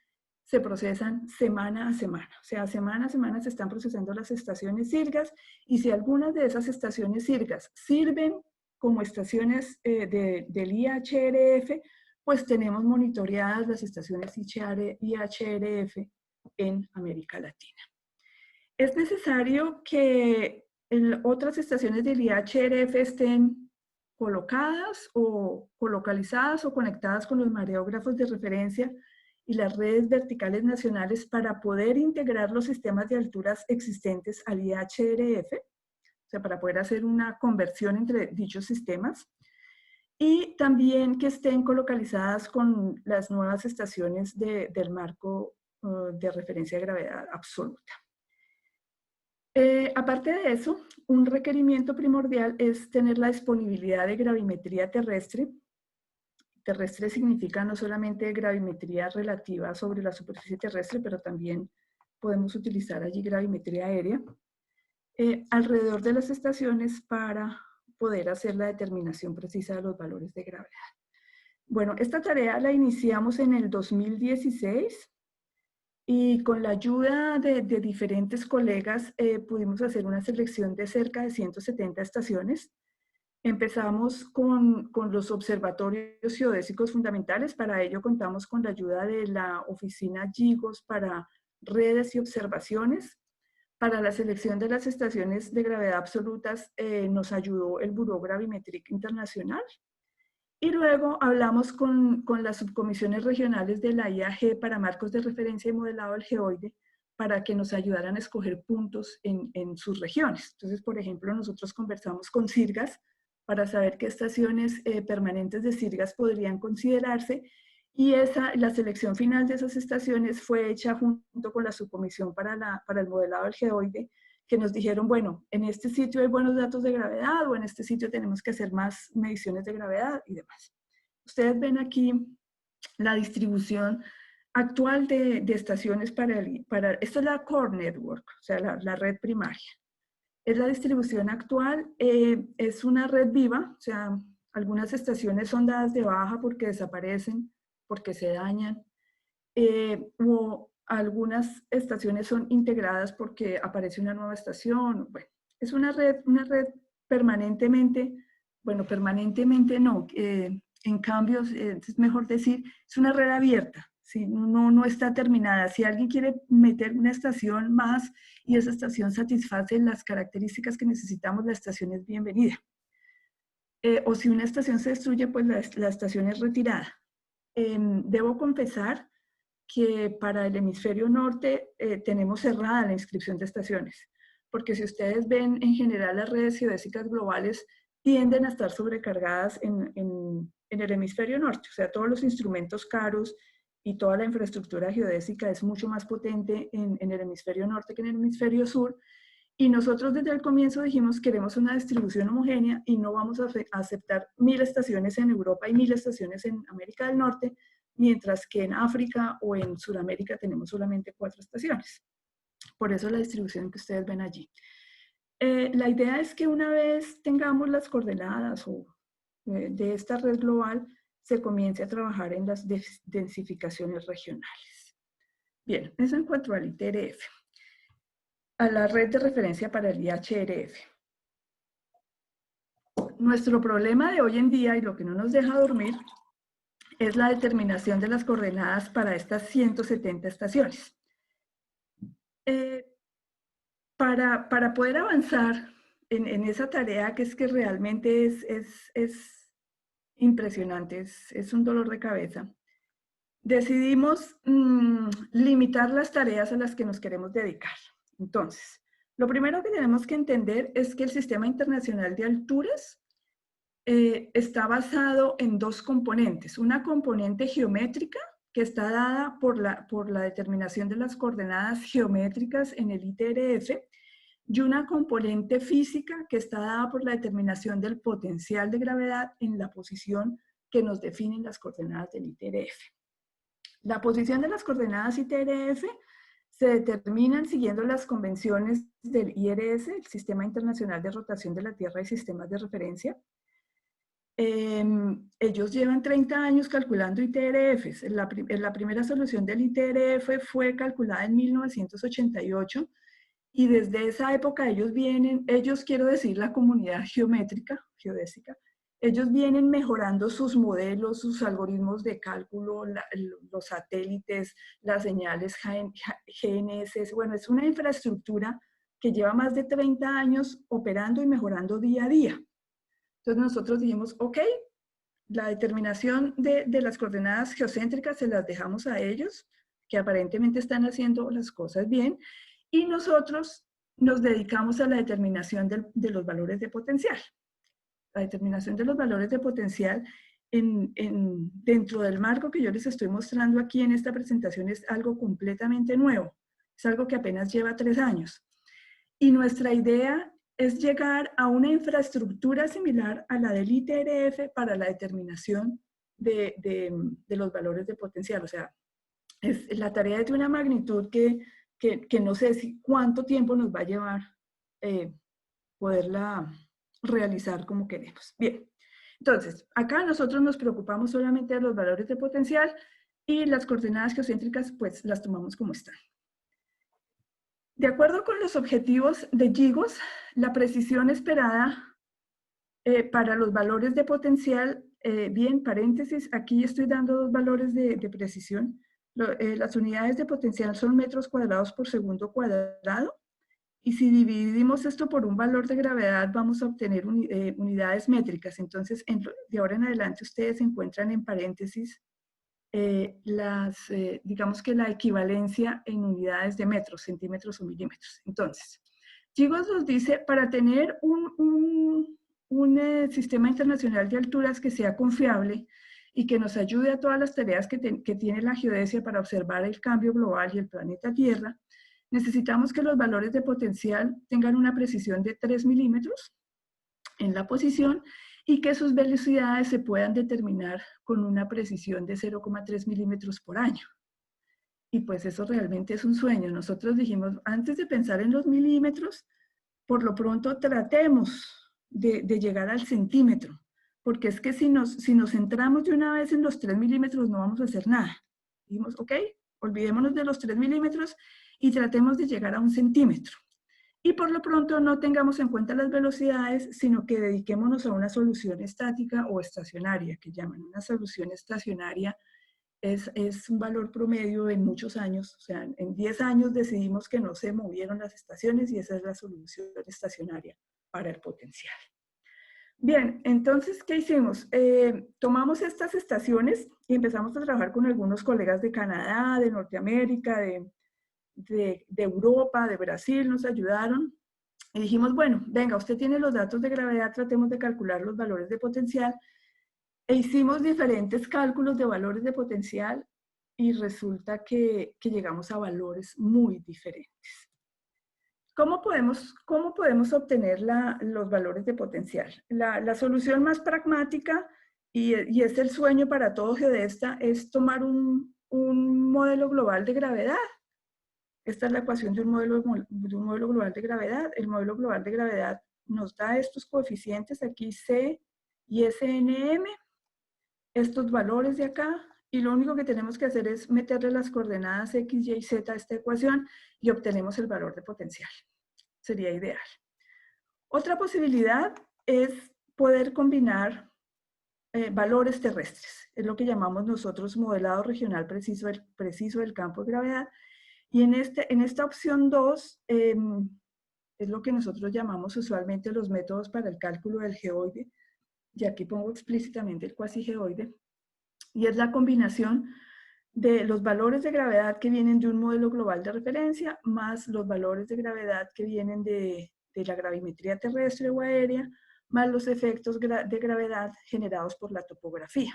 se procesan semana a semana. O sea, semana a semana se están procesando las estaciones IRGAS, y si algunas de esas estaciones IRGAS sirven como estaciones del IHRF, pues tenemos monitoreadas las estaciones IHRF en América Latina. Es necesario que otras estaciones del IHRF estén colocadas o colocalizadas o conectadas con los mareógrafos de referencia y las redes verticales nacionales para poder integrar los sistemas de alturas existentes al IHRF, o sea, para poder hacer una conversión entre dichos sistemas, y también que estén colocalizadas con las nuevas estaciones del marco de referencia de gravedad absoluta. Aparte de eso, un requerimiento primordial es tener la disponibilidad de gravimetría terrestre. Terrestre significa no solamente gravimetría relativa sobre la superficie terrestre, pero también podemos utilizar allí gravimetría aérea alrededor de las estaciones para poder hacer la determinación precisa de los valores de gravedad. Bueno, esta tarea la iniciamos en el 2016. Y con la ayuda de diferentes colegas pudimos hacer una selección de cerca de 170 estaciones. Empezamos con los observatorios geodésicos fundamentales. Para ello contamos con la ayuda de la oficina GIGOS para redes y observaciones. Para la selección de las estaciones de gravedad absolutas nos ayudó el Bureau Gravimétrique Internacional. Y luego hablamos con las subcomisiones regionales de la IAG para marcos de referencia y modelado del geoide para que nos ayudaran a escoger puntos en sus regiones. Entonces, por ejemplo, nosotros conversamos con SIRGAS para saber qué estaciones permanentes de SIRGAS podrían considerarse, y la selección final de esas estaciones fue hecha junto con la subcomisión para el modelado del geoide, que nos dijeron, bueno, en este sitio hay buenos datos de gravedad o en este sitio tenemos que hacer más mediciones de gravedad y demás. Ustedes ven aquí la distribución actual de estaciones esta es la Core Network, o sea, la red primaria. Es la distribución actual, es una red viva, o sea, algunas estaciones son dadas de baja porque desaparecen, porque se dañan, o algunas estaciones son integradas porque aparece una nueva estación. Bueno, es una red permanentemente, bueno, permanentemente no, en cambio, es mejor decir, es una red abierta, ¿sí? No está terminada. Si alguien quiere meter una estación más y esa estación satisface las características que necesitamos, la estación es bienvenida. O si una estación se destruye, pues la estación es retirada. Debo confesar que para el hemisferio norte tenemos cerrada la inscripción de estaciones, porque si ustedes ven, en general las redes geodésicas globales tienden a estar sobrecargadas en el hemisferio norte, o sea, todos los instrumentos caros y toda la infraestructura geodésica es mucho más potente en el hemisferio norte que en el hemisferio sur, y nosotros desde el comienzo dijimos queremos una distribución homogénea y no vamos a aceptar 1000 estaciones en Europa y 1000 estaciones en América del Norte, mientras que en África o en Sudamérica tenemos solamente 4 estaciones. Por eso la distribución que ustedes ven allí. La idea es que una vez tengamos las coordenadas de esta red global, se comience a trabajar en las densificaciones regionales. Bien, eso en cuanto al ITRF. A la red de referencia para el IHRF. Nuestro problema de hoy en día y lo que no nos deja dormir es la determinación de las coordenadas para estas 170 estaciones. Para poder avanzar en esa tarea, que es que realmente es impresionante, es un dolor de cabeza, decidimos limitar las tareas a las que nos queremos dedicar. Entonces, lo primero que tenemos que entender es que el Sistema Internacional de Alturas está basado en 2 componentes. Una componente geométrica, que está dada por la determinación de las coordenadas geométricas en el ITRF, y una componente física, que está dada por la determinación del potencial de gravedad en la posición que nos definen las coordenadas del ITRF. La posición de las coordenadas ITRF se determinan siguiendo las convenciones del IRS, el Sistema Internacional de Rotación de la Tierra y Sistemas de Referencia. Ellos llevan 30 años calculando ITRFs. La primera solución del ITRF fue calculada en 1988 y desde esa época ellos quiero decir la comunidad geodésica, ellos vienen mejorando sus modelos, sus algoritmos de cálculo, los satélites, las señales GNSS. Bueno, es una infraestructura que lleva más de 30 años operando y mejorando día a día. Entonces nosotros dijimos, ok, la determinación de las coordenadas geocéntricas se las dejamos a ellos, que aparentemente están haciendo las cosas bien, y nosotros nos dedicamos a la determinación de los valores de potencial. La determinación de los valores de potencial dentro del marco que yo les estoy mostrando aquí en esta presentación es algo completamente nuevo. Es algo que apenas lleva 3 años. Y nuestra idea es llegar a una infraestructura similar a la del ITRF para la determinación de los valores de potencial. O sea, la tarea es de una magnitud que no sé cuánto tiempo nos va a llevar poderla realizar como queremos. Bien, entonces, acá nosotros nos preocupamos solamente de los valores de potencial y las coordenadas geocéntricas pues las tomamos como están. De acuerdo con los objetivos de GIGOS, la precisión esperada para los valores de potencial, bien, paréntesis, aquí estoy dando 2 valores de precisión. Las unidades de potencial son metros cuadrados por segundo cuadrado, y si dividimos esto por un valor de gravedad, vamos a obtener unidades métricas. Entonces, de ahora en adelante, ustedes encuentran en paréntesis digamos que la equivalencia en unidades de metros, centímetros o milímetros. Entonces, GIGOS nos dice, para tener un sistema internacional de alturas que sea confiable y que nos ayude a todas las tareas que tiene la geodesia para observar el cambio global y el planeta Tierra, necesitamos que los valores de potencial tengan una precisión de 3 milímetros en la posición y que sus velocidades se puedan determinar con una precisión de 0,3 milímetros por año. Y pues eso realmente es un sueño. Nosotros dijimos, antes de pensar en los milímetros, por lo pronto tratemos de llegar al centímetro, porque es que si nos centramos de una vez en los 3 milímetros no vamos a hacer nada. Dijimos, ok, olvidémonos de los 3 milímetros y tratemos de llegar a 1 centímetro. Y por lo pronto no tengamos en cuenta las velocidades, sino que dediquémonos a una solución estática o estacionaria, que llaman una solución estacionaria. Es un valor promedio en muchos años, o sea, en 10 años decidimos que no se movieron las estaciones y esa es la solución estacionaria para el potencial. Bien, entonces, ¿qué hicimos? Tomamos estas estaciones y empezamos a trabajar con algunos colegas de Canadá, de Norteamérica, de Europa, de Brasil, nos ayudaron. Y dijimos, bueno, venga, usted tiene los datos de gravedad, tratemos de calcular los valores de potencial. E hicimos diferentes cálculos de valores de potencial y resulta que llegamos a valores muy diferentes. ¿Cómo podemos obtener los valores de potencial? La solución más pragmática, y es el sueño para todo geodesta, es tomar un modelo global de gravedad. Esta es la ecuación de un modelo global de gravedad. El modelo global de gravedad nos da estos coeficientes, aquí C y SNM, estos valores de acá, y lo único que tenemos que hacer es meterle las coordenadas X, Y, Z a esta ecuación y obtenemos el valor de potencial. Sería ideal. Otra posibilidad es poder combinar valores terrestres. Es lo que llamamos nosotros modelado regional preciso del campo de gravedad. Y en esta opción 2 es lo que nosotros llamamos usualmente los métodos para el cálculo del geoide. Y aquí pongo explícitamente el cuasigeoide. Y es la combinación de los valores de gravedad que vienen de un modelo global de referencia, más los valores de gravedad que vienen de la gravimetría terrestre o aérea, más los efectos de gravedad generados por la topografía.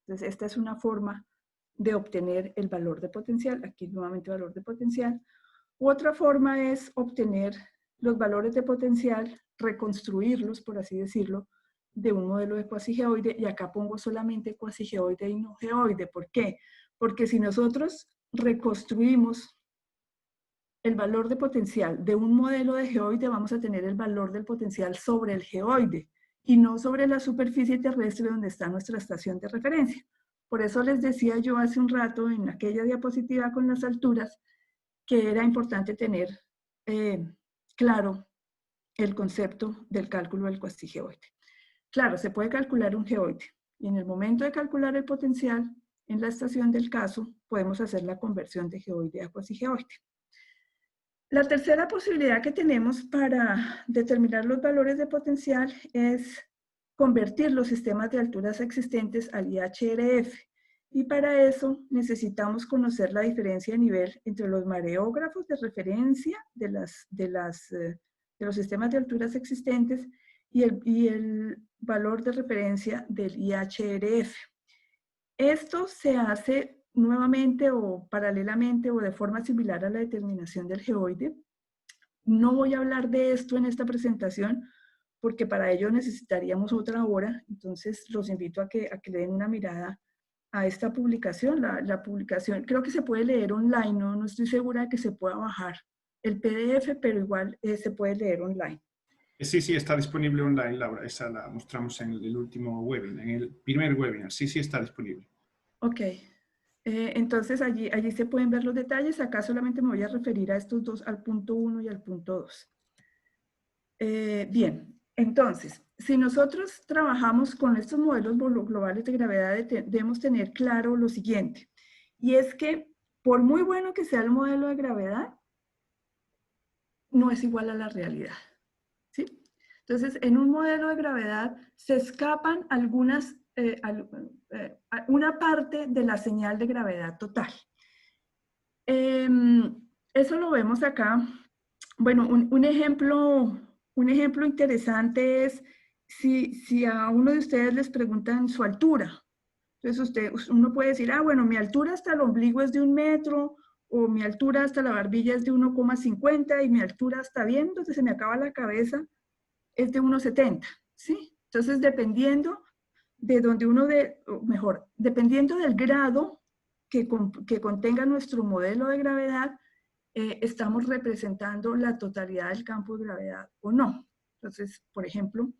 Entonces, esta es una forma de obtener el valor de potencial. Aquí nuevamente valor de potencial. Otra forma es obtener los valores de potencial, reconstruirlos, por así decirlo, de un modelo de cuasigeoide, y acá pongo solamente cuasigeoide y no geoide. ¿Por qué? Porque si nosotros reconstruimos el valor de potencial de un modelo de geoide, vamos a tener el valor del potencial sobre el geoide y no sobre la superficie terrestre donde está nuestra estación de referencia. Por eso les decía yo hace un rato en aquella diapositiva con las alturas que era importante tener claro el concepto del cálculo del cuasigeoide. Claro, se puede calcular un geoide y en el momento de calcular el potencial en la estación del caso podemos hacer la conversión de geoide a cuasigeoide. La tercera posibilidad que tenemos para determinar los valores de potencial es convertir los sistemas de alturas existentes al IHRF. Y para eso necesitamos conocer la diferencia de nivel entre los mareógrafos de referencia de los sistemas de alturas existentes y el valor de referencia del IHRF. Esto se hace nuevamente o paralelamente o de forma similar a la determinación del geoide. No voy a hablar de esto en esta presentación porque para ello necesitaríamos otra hora, entonces los invito a que le den una mirada a esta publicación. La publicación creo que se puede leer online, no estoy segura de que se pueda bajar el PDF, pero igual se puede leer online. Sí, está disponible online, Laura. Esa la mostramos en el último webinar, en el primer webinar. Sí, está disponible. Ok. Entonces allí se pueden ver los detalles. Acá solamente me voy a referir a estos dos, al punto 1 y al punto 2. Bien, entonces, si nosotros trabajamos con estos modelos globales de gravedad, debemos tener claro lo siguiente. Y es que por muy bueno que sea el modelo de gravedad, no es igual a la realidad. ¿Sí? Entonces, en un modelo de gravedad se escapan una parte de la señal de gravedad total. Eso lo vemos acá. Bueno, un ejemplo interesante es si a uno de ustedes les preguntan su altura. Entonces uno puede decir, bueno, mi altura hasta el ombligo es de 1 metro, o mi altura hasta la barbilla es de 1,50 y mi altura hasta bien, donde se me acaba la cabeza, es de 1,70, ¿sí? Entonces, dependiendo de donde dependiendo del grado que contenga nuestro modelo de gravedad, estamos representando la totalidad del campo de gravedad o no. Entonces, por ejemplo,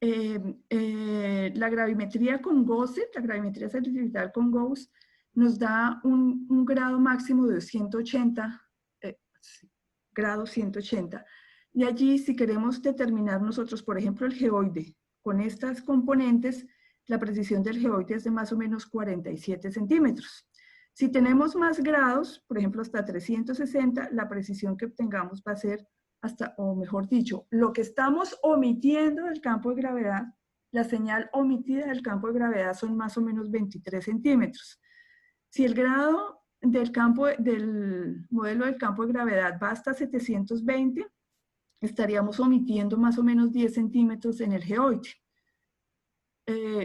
la gravimetría con Gauss, la gravimetría satelital con Gauss, nos da un grado máximo de 180, grado 180. Y allí, si queremos determinar nosotros, por ejemplo, el geoide, con estas componentes, la precisión del geoide es de más o menos 47 centímetros. Si tenemos más grados, por ejemplo, hasta 360, la precisión que obtengamos va a ser hasta, o mejor dicho, lo que estamos omitiendo del campo de gravedad, la señal omitida del campo de gravedad son más o menos 23 centímetros. Si el grado del modelo del campo de gravedad va hasta 720, estaríamos omitiendo más o menos 10 centímetros en el geoide.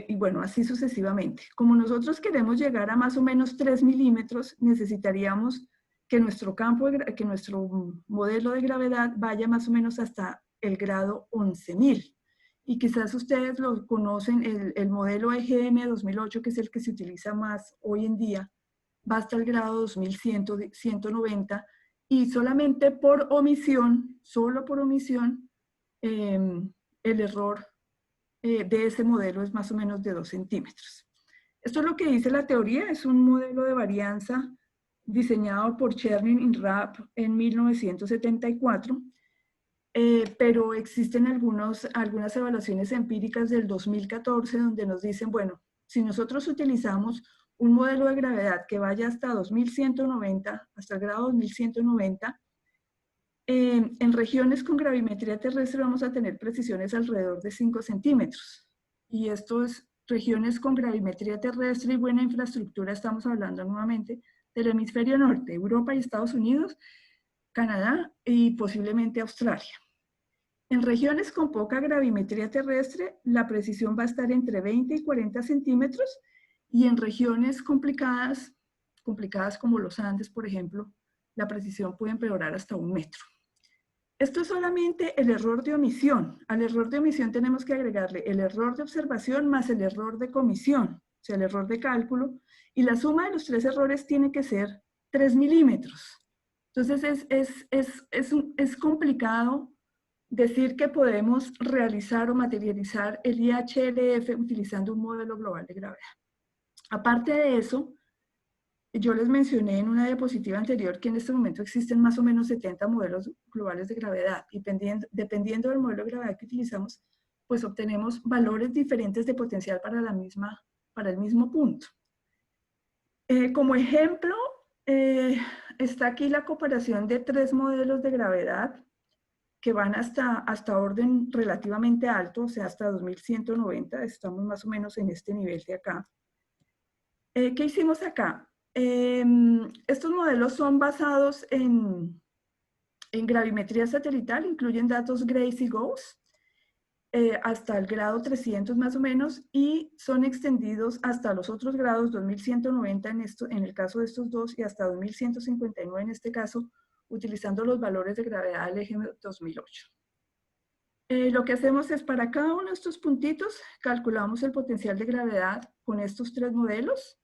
Y bueno, así sucesivamente. Como nosotros queremos llegar a más o menos 3 milímetros, necesitaríamos que nuestro modelo de gravedad vaya más o menos hasta el grado 11.000. Y quizás ustedes lo conocen, el modelo EGM 2008, que es el que se utiliza más hoy en día, va hasta el grado 2190, y solamente por omisión, el error de ese modelo es más o menos de 2 centímetros. Esto es lo que dice la teoría, es un modelo de varianza diseñado por Chernin y Rapp en 1974, pero existen algunas evaluaciones empíricas del 2014 donde nos dicen, bueno, si nosotros utilizamos un modelo de gravedad que vaya hasta 2190, hasta el grado 2190, en regiones con gravimetría terrestre vamos a tener precisiones alrededor de 5 centímetros. Y esto es regiones con gravimetría terrestre y buena infraestructura, estamos hablando nuevamente del hemisferio norte, Europa y Estados Unidos, Canadá y posiblemente Australia. En regiones con poca gravimetría terrestre, la precisión va a estar entre 20 y 40 centímetros, y en regiones complicadas como los Andes, por ejemplo, la precisión puede empeorar hasta 1 metro. Esto es solamente el error de omisión. Al error de omisión tenemos que agregarle el error de observación más el error de comisión, o sea, el error de cálculo, y la suma de los 3 errores tiene que ser 3 milímetros. Entonces es complicado decir que podemos realizar o materializar el IHLF utilizando un modelo global de gravedad. Aparte de eso, yo les mencioné en una diapositiva anterior que en este momento existen más o menos 70 modelos globales de gravedad y dependiendo del modelo de gravedad que utilizamos, pues obtenemos valores diferentes de potencial para el mismo punto. Como ejemplo, está aquí la comparación de 3 modelos de gravedad que van hasta orden relativamente alto, o sea, hasta 2190, estamos más o menos en este nivel de acá. ¿Qué hicimos acá? Estos modelos son basados en gravimetría satelital, incluyen datos Grace y Gauss, hasta el grado 300 más o menos, y son extendidos hasta los otros grados, 2190 en el caso de estos dos, y hasta 2159 en este caso, utilizando los valores de gravedad del eje 2008. Lo que hacemos es, para cada uno de estos puntitos, calculamos el potencial de gravedad con estos 3 modelos,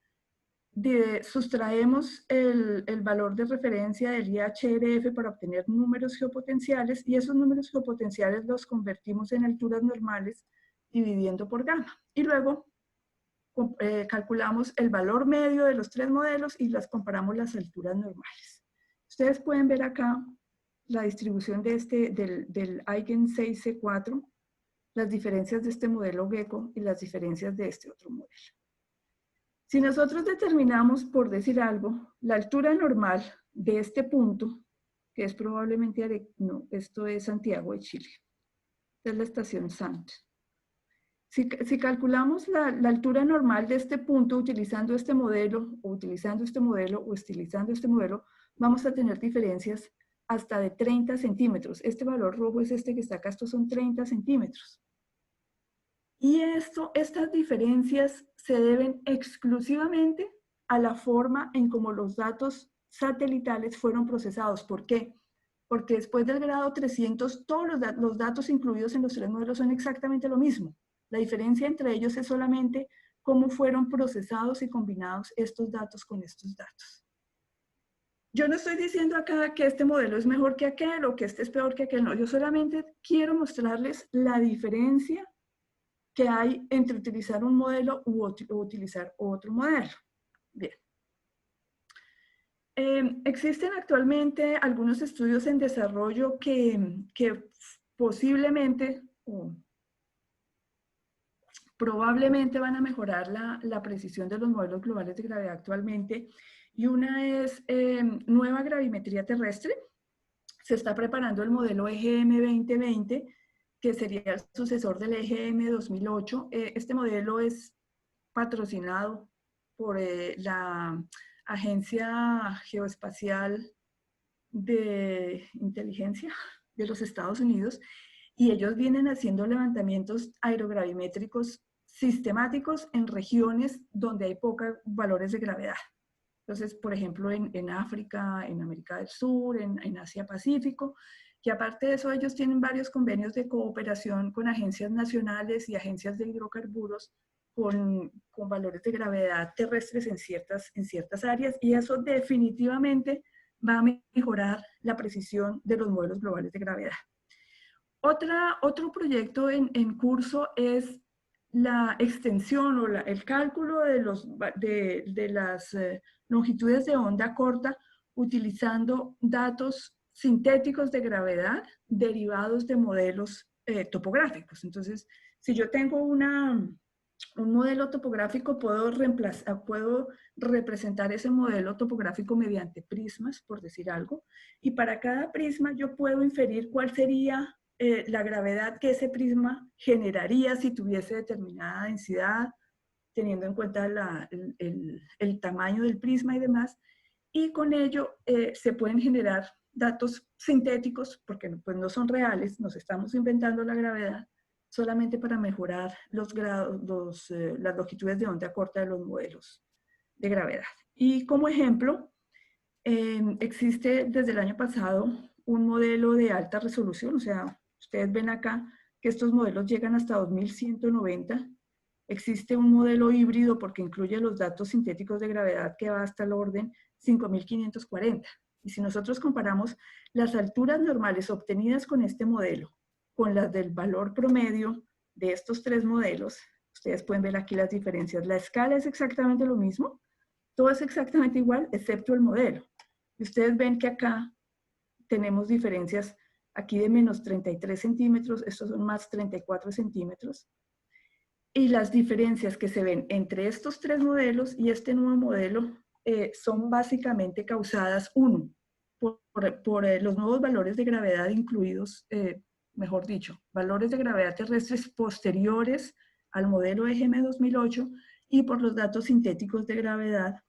sustraemos el valor de referencia del IHRF para obtener números geopotenciales, y esos números geopotenciales los convertimos en alturas normales dividiendo por gamma. Y luego calculamos el valor medio de los 3 modelos y las comparamos las alturas normales. Ustedes pueden ver acá la distribución del Eigen 6C4, las diferencias de este modelo Gecko y las diferencias de este otro modelo. Si nosotros determinamos, por decir algo, la altura normal de este punto, que es probablemente, no, esto es Santiago de Chile, esta es la estación Sant. Si calculamos la altura normal de este punto utilizando este modelo, o utilizando este modelo, o estilizando este modelo, vamos a tener diferencias hasta de 30 centímetros. Este valor rojo es este que está acá, estos son 30 centímetros. Y estas diferencias se deben exclusivamente a la forma en cómo los datos satelitales fueron procesados. ¿Por qué? Porque después del grado 300, todos los datos incluidos en los 3 modelos son exactamente lo mismo. La diferencia entre ellos es solamente cómo fueron procesados y combinados estos datos con estos datos. Yo no estoy diciendo acá que este modelo es mejor que aquel o que este es peor que aquel, no. Yo solamente quiero mostrarles la diferencia que hay entre utilizar un modelo o utilizar otro modelo. Bien. Existen actualmente algunos estudios en desarrollo que posiblemente o probablemente van a mejorar la precisión de los modelos globales de gravedad actualmente. Y una es nueva gravimetría terrestre. Se está preparando el modelo EGM 2020, que sería el sucesor del EGM 2008. Este modelo es patrocinado por la Agencia Geoespacial de Inteligencia de los Estados Unidos, y ellos vienen haciendo levantamientos aerogravimétricos sistemáticos en regiones donde hay pocos valores de gravedad. Entonces, por ejemplo, en África, en América del Sur, en Asia Pacífico. Y aparte de eso, ellos tienen varios convenios de cooperación con agencias nacionales y agencias de hidrocarburos con valores de gravedad terrestres en ciertas áreas, y eso definitivamente va a mejorar la precisión de los modelos globales de gravedad. Otro proyecto en curso es la extensión o el cálculo de las longitudes de onda corta utilizando datos sintéticos de gravedad derivados de modelos topográficos. Entonces, si yo tengo un modelo topográfico, puedo representar ese modelo topográfico mediante prismas, por decir algo, y para cada prisma yo puedo inferir cuál sería la gravedad que ese prisma generaría si tuviese determinada densidad, teniendo en cuenta el tamaño del prisma y demás, y con ello se pueden generar datos sintéticos, porque pues no son reales, nos estamos inventando la gravedad, solamente para mejorar las longitudes de onda corta de los modelos de gravedad. Y como ejemplo, existe desde el año pasado un modelo de alta resolución, o sea, ustedes ven acá que estos modelos llegan hasta 2190. Existe un modelo híbrido porque incluye los datos sintéticos de gravedad que va hasta el orden 5540. Y si nosotros comparamos las alturas normales obtenidas con este modelo con las del valor promedio de estos tres modelos, ustedes pueden ver aquí las diferencias. La escala es exactamente lo mismo, todo es exactamente igual, excepto el modelo. Y ustedes ven que acá tenemos diferencias aquí de menos 33 centímetros, estos son más 34 centímetros. Y las diferencias que se ven entre estos tres modelos y este nuevo modelo son básicamente causadas, uno, por los nuevos valores de gravedad incluidos, mejor dicho, valores de gravedad terrestres posteriores al modelo EGM 2008 y por los datos sintéticos de gravedad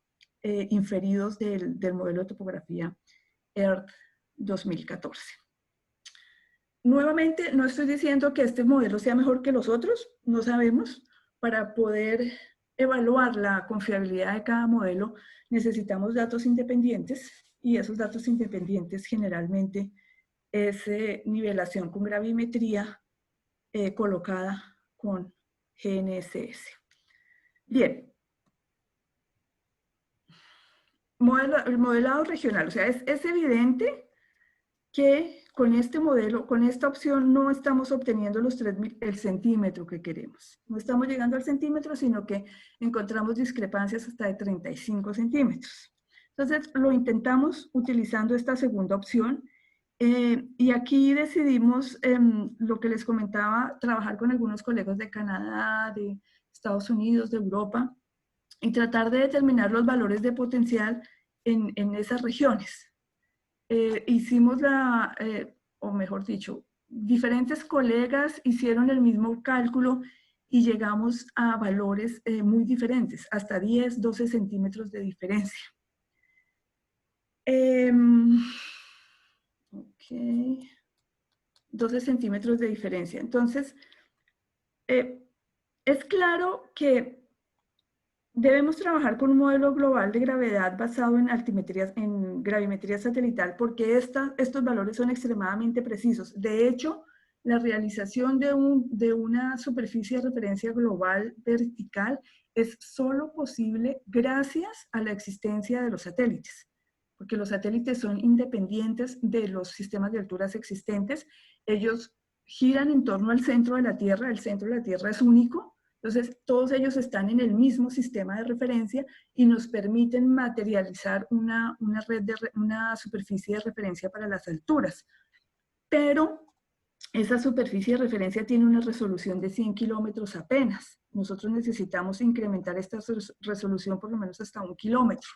inferidos del modelo de topografía EARTH 2014. Nuevamente, no estoy diciendo que este modelo sea mejor que los otros, no sabemos. Para poder evaluar la confiabilidad de cada modelo, necesitamos datos independientes y esos datos independientes generalmente es nivelación con gravimetría colocada con GNSS. Bien, el modelado regional, o sea, es evidente que con este modelo, con esta opción, no estamos obteniendo el centímetro que queremos. No estamos llegando al centímetro, sino que encontramos discrepancias hasta de 35 centímetros. Entonces, lo intentamos utilizando esta segunda opción. Y aquí decidimos, lo que les comentaba, trabajar con algunos colegas de Canadá, de Estados Unidos, de Europa, y tratar de determinar los valores de potencial en esas regiones. Hicimos o mejor dicho, diferentes colegas hicieron el mismo cálculo y llegamos a valores muy diferentes, hasta 10, 12 centímetros de diferencia. Ok, 12 centímetros de diferencia. Entonces, es claro que debemos trabajar con un modelo global de gravedad basado en gravimetría satelital porque estos valores son extremadamente precisos. De hecho, la realización de una superficie de referencia global vertical es solo posible gracias a la existencia de los satélites, porque los satélites son independientes de los sistemas de alturas existentes. Ellos giran en torno al centro de la Tierra, el centro de la Tierra es único. Entonces, todos ellos están en el mismo sistema de referencia y nos permiten materializar una superficie de referencia para las alturas. Pero esa superficie de referencia tiene una resolución de 100 kilómetros apenas. Nosotros necesitamos incrementar esta resolución por lo menos hasta 1 kilómetro.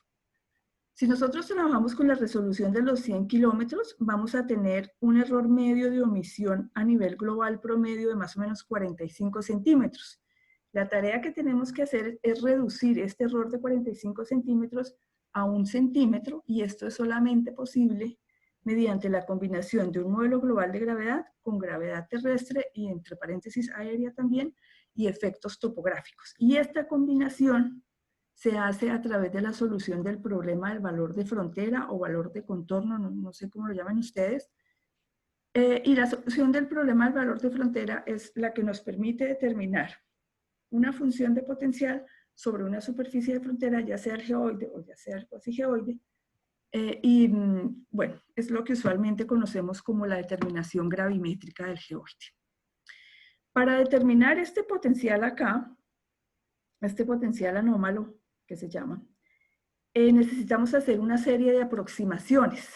Si nosotros trabajamos con la resolución de los 100 kilómetros, vamos a tener un error medio de omisión a nivel global promedio de más o menos 45 centímetros. La tarea que tenemos que hacer es reducir este error de 45 centímetros a 1 centímetro y esto es solamente posible mediante la combinación de un modelo global de gravedad con gravedad terrestre y entre paréntesis aérea también y efectos topográficos. Y esta combinación se hace a través de la solución del problema del valor de frontera o valor de contorno, no sé cómo lo llaman ustedes. Y la solución del problema del valor de frontera es la que nos permite determinar una función de potencial sobre una superficie de frontera, ya sea el geoide o ya sea el cuasigeoide, bueno, es lo que usualmente conocemos como la determinación gravimétrica del geoide. Para determinar este potencial acá, este potencial anómalo que se llama, necesitamos hacer una serie de aproximaciones,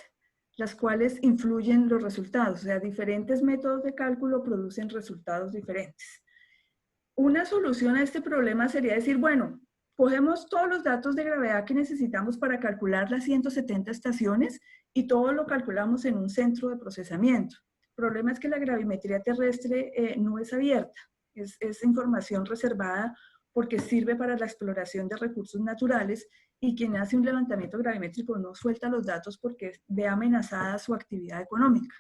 las cuales influyen los resultados, o sea, diferentes métodos de cálculo producen resultados diferentes. Una solución a este problema sería decir, bueno, cogemos todos los datos de gravedad que necesitamos para calcular las 170 estaciones y todo lo calculamos en un centro de procesamiento. El problema es que la gravimetría terrestre no es abierta, es información reservada porque sirve para la exploración de recursos naturales y quien hace un levantamiento gravimétrico no suelta los datos porque ve amenazada su actividad económica.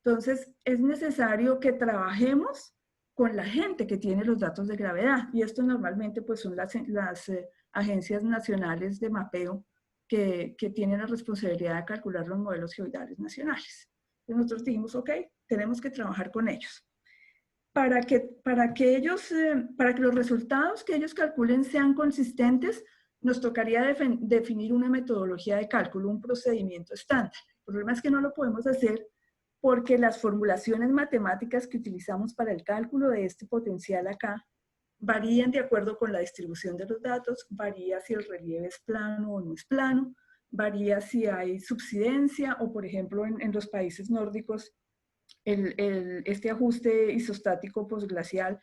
Entonces, es necesario que trabajemos con la gente que tiene los datos de gravedad. Y esto normalmente pues, son las agencias nacionales de mapeo que tienen la responsabilidad de calcular los modelos geoidales nacionales. Entonces nosotros dijimos, ok, tenemos que trabajar con ellos. Para que los resultados que ellos calculen sean consistentes, nos tocaría definir una metodología de cálculo, un procedimiento estándar. El problema es que no lo podemos hacer porque las formulaciones matemáticas que utilizamos para el cálculo de este potencial acá varían de acuerdo con la distribución de los datos, varía si el relieve es plano o no es plano, varía si hay subsidencia o, por ejemplo, en los países nórdicos, este ajuste isostático postglacial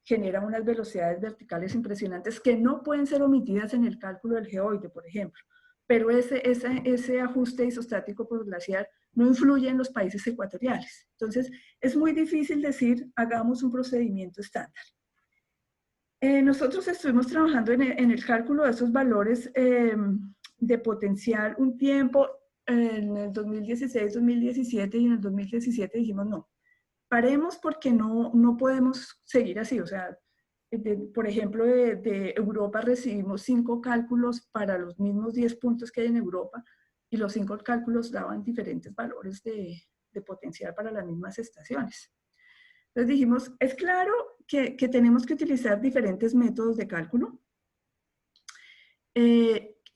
genera unas velocidades verticales impresionantes que no pueden ser omitidas en el cálculo del geoide, por ejemplo. Pero ese ajuste isostático postglacial no influye en los países ecuatoriales. Entonces, es muy difícil decir, hagamos un procedimiento estándar. Nosotros estuvimos trabajando en el cálculo de esos valores de potencial un tiempo, en el 2016, 2017, y en el 2017 dijimos no, paremos porque no podemos seguir así. O sea, por ejemplo, de Europa recibimos 5 cálculos para los mismos 10 puntos que hay en Europa, y los 5 cálculos daban diferentes valores de potencial para las mismas estaciones. Entonces dijimos, es claro que tenemos que utilizar diferentes métodos de cálculo,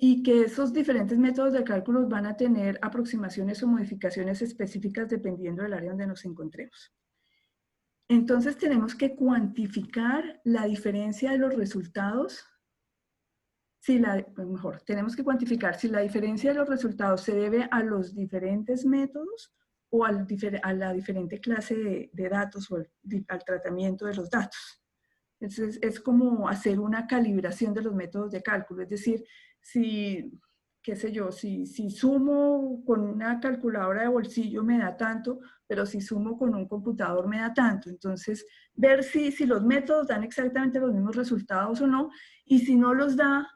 y que esos diferentes métodos de cálculo van a tener aproximaciones o modificaciones específicas dependiendo del área donde nos encontremos. Entonces tenemos que cuantificar la diferencia de los resultados. Tenemos que cuantificar si la diferencia de los resultados se debe a los diferentes métodos o a la diferente clase de datos o al tratamiento de los datos. Entonces, es como hacer una calibración de los métodos de cálculo. Es decir, si sumo con una calculadora de bolsillo me da tanto, pero si sumo con un computador me da tanto. Entonces, ver si los métodos dan exactamente los mismos resultados o no, y si no los da,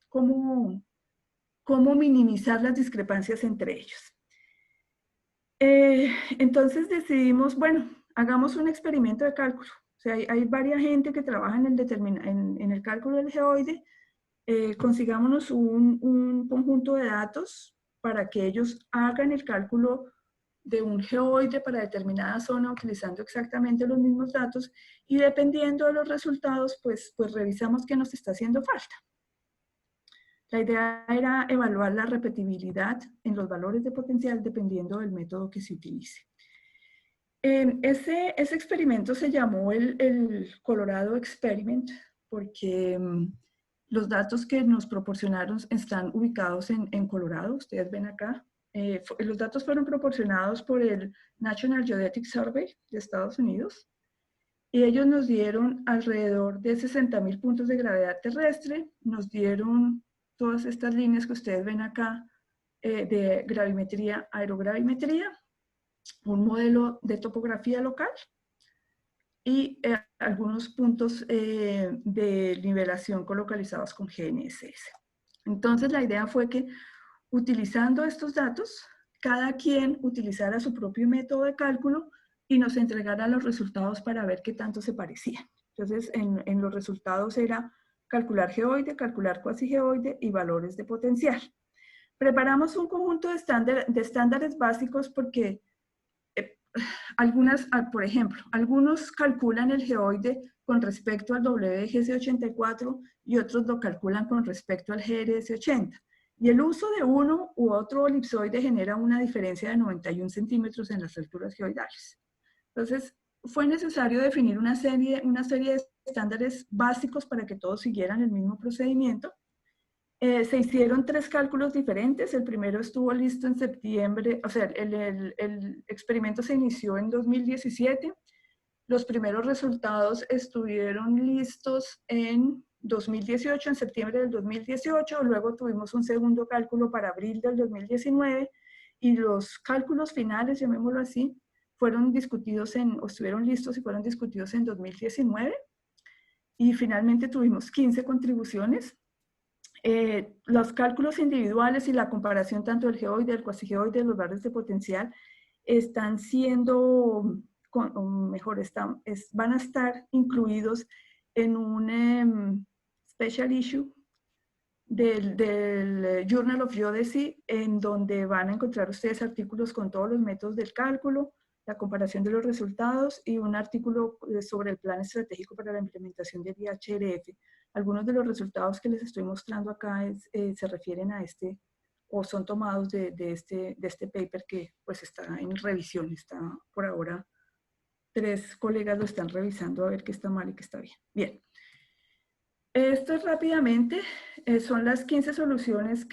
cómo minimizar las discrepancias entre ellos. Entonces decidimos, bueno, hagamos un experimento de cálculo. O sea, hay varias gente que trabaja en el cálculo del geoide. Consigámonos un conjunto de datos para que ellos hagan el cálculo de un geoide para determinada zona utilizando exactamente los mismos datos, y dependiendo de los resultados, pues revisamos qué nos está haciendo falta. La idea era evaluar la repetibilidad en los valores de potencial dependiendo del método que se utilice. Ese experimento se llamó el Colorado Experiment porque los datos que nos proporcionaron están ubicados en Colorado. Ustedes ven acá. Los datos fueron proporcionados por el National Geodetic Survey de Estados Unidos, y ellos nos dieron alrededor de 60.000 puntos de gravedad terrestre, nos dieron todas estas líneas que ustedes ven acá de gravimetría, aerogravimetría, un modelo de topografía local y algunos puntos de nivelación colocalizados con GNSS. Entonces la idea fue que utilizando estos datos, cada quien utilizara su propio método de cálculo y nos entregara los resultados para ver qué tanto se parecían. Entonces en los resultados era calcular geoide, calcular cuasi geoide y valores de potencial. Preparamos un conjunto de estándares básicos porque por ejemplo, algunos calculan el geoide con respecto al WGC84 y otros lo calculan con respecto al GRS80. Y el uso de uno u otro elipsoide genera una diferencia de 91 centímetros en las alturas geoidales. Entonces, fue necesario definir una serie de estándares básicos para que todos siguieran el mismo procedimiento. Se hicieron 3 cálculos diferentes. El primero estuvo listo en septiembre, o sea, el experimento se inició en 2017. Los primeros resultados estuvieron listos en 2018, en septiembre del 2018. Luego tuvimos un segundo cálculo para abril del 2019. Y los cálculos finales, llamémoslo así, estuvieron listos y fueron discutidos en 2019. Y finalmente tuvimos 15 contribuciones. Los cálculos individuales y la comparación tanto del geoide, del cuasi geoide, de los valores de potencial están siendo, van a estar incluidos en un special issue del Journal of Geodesy, en donde van a encontrar ustedes artículos con todos los métodos del cálculo, la comparación de los resultados y un artículo sobre el plan estratégico para la implementación del IHRF, Algunos de los resultados que les estoy mostrando acá se refieren a este, o son tomados de este paper que pues está en revisión, está por ahora, 3 colegas lo están revisando a ver qué está mal y qué está bien. Bien. Esto rápidamente son las 15 soluciones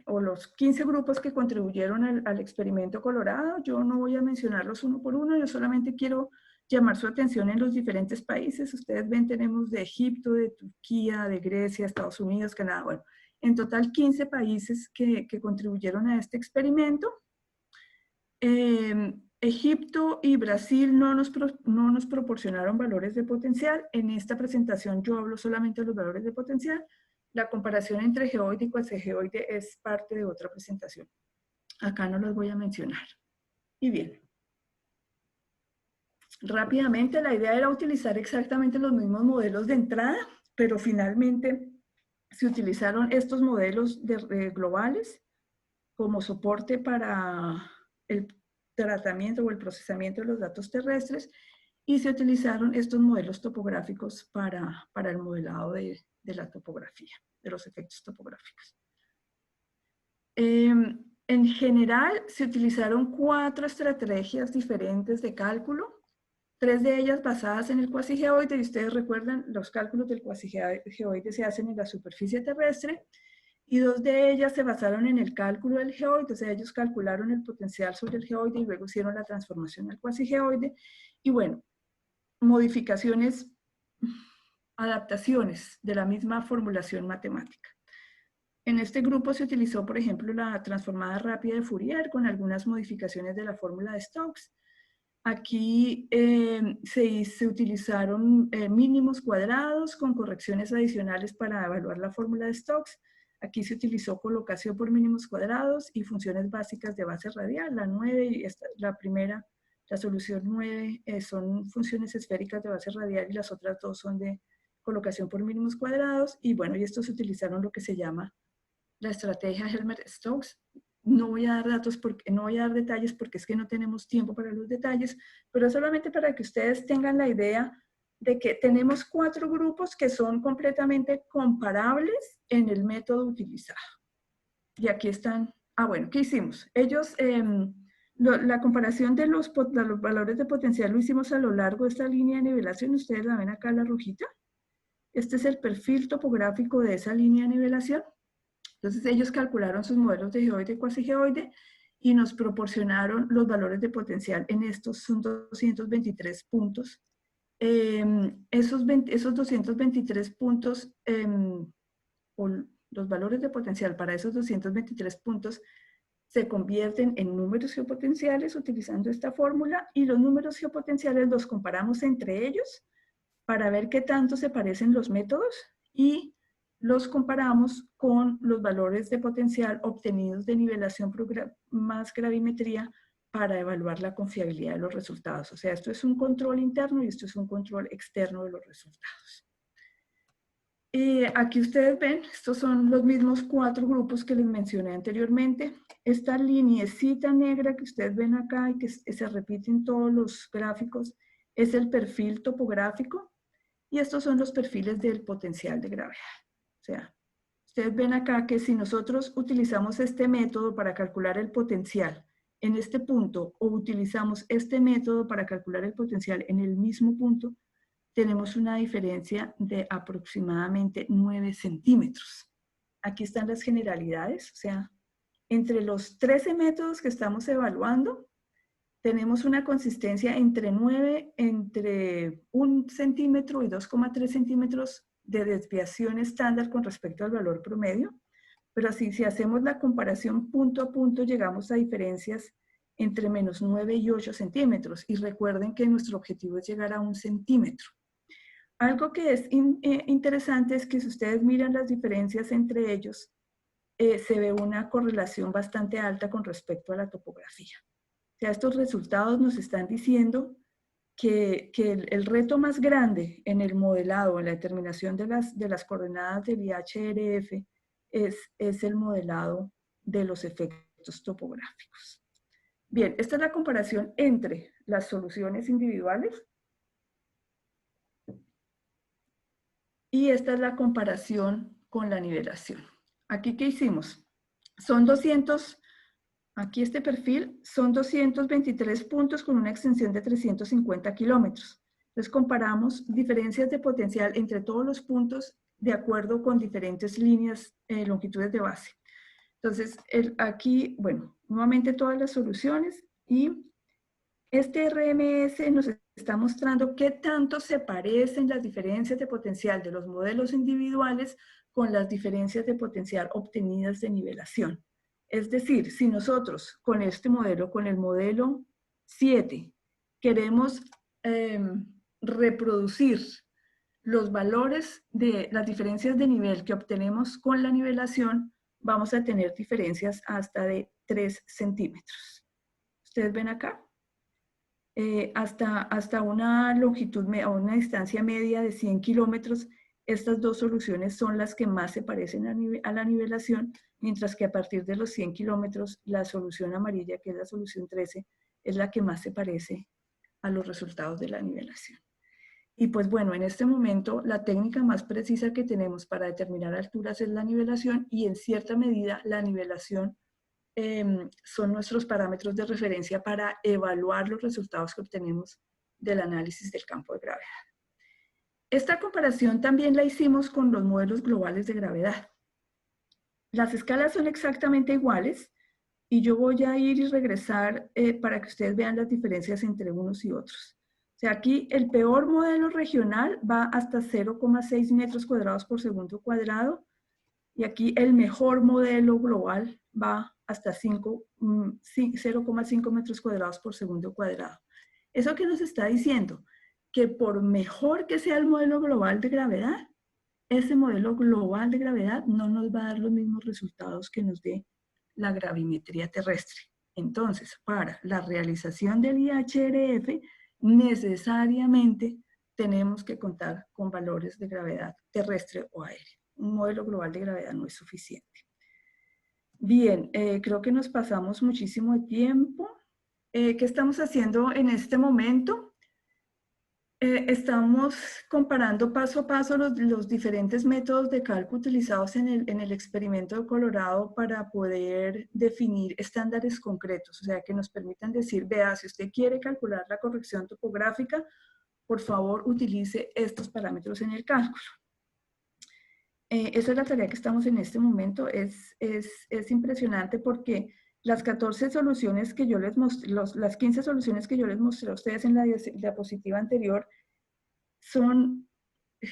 o los 15 grupos que contribuyeron al experimento Colorado. Yo no voy a mencionarlos uno por uno, yo solamente quiero llamar su atención en los diferentes países. Ustedes ven, tenemos de Egipto, de Turquía, de Grecia, Estados Unidos, Canadá. Bueno, en total 15 países que contribuyeron a este experimento. Egipto y Brasil no nos proporcionaron valores de potencial. En esta presentación yo hablo solamente de los valores de potencial. La comparación entre geoide y cuasigeoide es parte de otra presentación. Acá no las voy a mencionar. Y bien. Rápidamente, la idea era utilizar exactamente los mismos modelos de entrada, pero finalmente se utilizaron estos modelos globales como soporte para el tratamiento o el procesamiento de los datos terrestres y se utilizaron estos modelos topográficos para el modelado de la topografía, de los efectos topográficos. En general, se utilizaron 4 estrategias diferentes de cálculo, 3 de ellas basadas en el cuasigeoide, y ustedes recuerdan, los cálculos del cuasigeoide se hacen en la superficie terrestre, y 2 de ellas se basaron en el cálculo del geoide, o sea, ellos calcularon el potencial sobre el geoide y luego hicieron la transformación al cuasigeoide, y bueno, modificaciones, adaptaciones de la misma formulación matemática. En este grupo se utilizó, por ejemplo, la transformada rápida de Fourier con algunas modificaciones de la fórmula de Stokes. Aquí se utilizaron mínimos cuadrados con correcciones adicionales para evaluar la fórmula de Stokes. Aquí se utilizó colocación por mínimos cuadrados y funciones básicas de base radial. La 9 y la primera, la solución 9, son funciones esféricas de base radial y las otras 2 son de colocación por mínimos cuadrados. Y bueno, y estos utilizaron lo que se llama la estrategia Helmert-Stokes. No voy a dar no voy a dar detalles porque es que no tenemos tiempo para los detalles, pero solamente para que ustedes tengan la idea de que tenemos 4 grupos que son completamente comparables en el método utilizado. Y aquí están, bueno, ¿qué hicimos? Ellos, la comparación de los valores de potencial lo hicimos a lo largo de esta línea de nivelación, ustedes la ven acá la rojita. Este es el perfil topográfico de esa línea de nivelación. Entonces ellos calcularon sus modelos de geoide y cuasigeoide y nos proporcionaron los valores de potencial en estos, son 223 puntos. Esos 223 puntos, o los valores de potencial para esos 223 puntos se convierten en números geopotenciales utilizando esta fórmula, y los números geopotenciales los comparamos entre ellos para ver qué tanto se parecen los métodos y los comparamos con los valores de potencial obtenidos de nivelación más gravimetría para evaluar la confiabilidad de los resultados. O sea, esto es un control interno y esto es un control externo de los resultados. Aquí ustedes ven, estos son los mismos 4 grupos que les mencioné anteriormente. Esta lineecita negra que ustedes ven acá y que se repite en todos los gráficos es el perfil topográfico, y estos son los perfiles del potencial de gravedad. O sea, ustedes ven acá que si nosotros utilizamos este método para calcular el potencial en este punto o utilizamos este método para calcular el potencial en el mismo punto, tenemos una diferencia de aproximadamente 9 centímetros. Aquí están las generalidades, o sea, entre los 13 métodos que estamos evaluando, tenemos una consistencia entre 1 centímetro y 2,3 centímetros de desviación estándar con respecto al valor promedio, pero así, si hacemos la comparación punto a punto, llegamos a diferencias entre menos 9 y 8 centímetros, y recuerden que nuestro objetivo es llegar a 1 centímetro. Algo que es interesante es que si ustedes miran las diferencias entre ellos, se ve una correlación bastante alta con respecto a la topografía. O sea, estos resultados nos están diciendo que el reto más grande en el modelado, en la determinación de las coordenadas del IHRF, es el modelado de los efectos topográficos. Bien, esta es la comparación entre las soluciones individuales Y esta es la comparación con la nivelación. Aquí, ¿qué hicimos? Son 200, aquí este perfil, son 223 puntos con una extensión de 350 kilómetros. Entonces comparamos diferencias de potencial entre todos los puntos de acuerdo con diferentes líneas, longitudes de base. Entonces, aquí, bueno, nuevamente todas las soluciones y este RMS nos está mostrando qué tanto se parecen las diferencias de potencial de los modelos individuales con las diferencias de potencial obtenidas de nivelación. Es decir, si nosotros con este modelo, con el modelo 7, queremos reproducir los valores de las diferencias de nivel que obtenemos con la nivelación, vamos a tener diferencias hasta de 3 centímetros. ¿Ustedes ven acá? Hasta una longitud o una distancia media de 100 kilómetros, estas dos soluciones son las que más se parecen a la nivelación, mientras que a partir de los 100 kilómetros, la solución amarilla, que es la solución 13, es la que más se parece a los resultados de la nivelación. Y pues bueno, en este momento la técnica más precisa que tenemos para determinar alturas es la nivelación, y en cierta medida la nivelación son nuestros parámetros de referencia para evaluar los resultados que obtenemos del análisis del campo de gravedad. Esta comparación también la hicimos con los modelos globales de gravedad. Las escalas son exactamente iguales y yo voy a ir y regresar para que ustedes vean las diferencias entre unos y otros. O sea, aquí el peor modelo regional va hasta 0,6 metros cuadrados por segundo cuadrado, y aquí el mejor modelo global va hasta 0,5 metros cuadrados por segundo cuadrado. ¿Eso qué nos está diciendo? Que por mejor que sea el modelo global de gravedad, ese modelo global de gravedad no nos va a dar los mismos resultados que nos dé la gravimetría terrestre. Entonces, para la realización del IHRF, necesariamente tenemos que contar con valores de gravedad terrestre o aérea. Un modelo global de gravedad no es suficiente. Bien, creo que nos pasamos muchísimo de tiempo. ¿Qué estamos haciendo en este momento? Estamos comparando paso a paso los diferentes métodos de cálculo utilizados en el experimento de Colorado para poder definir estándares concretos, o sea, que nos permitan decir, vea, si usted quiere calcular la corrección topográfica, por favor, utilice estos parámetros en el cálculo. Esa es la tarea que estamos en este momento. Es impresionante porque las 14 soluciones que yo les mostré, las 15 soluciones que yo les mostré a ustedes en la diapositiva anterior son,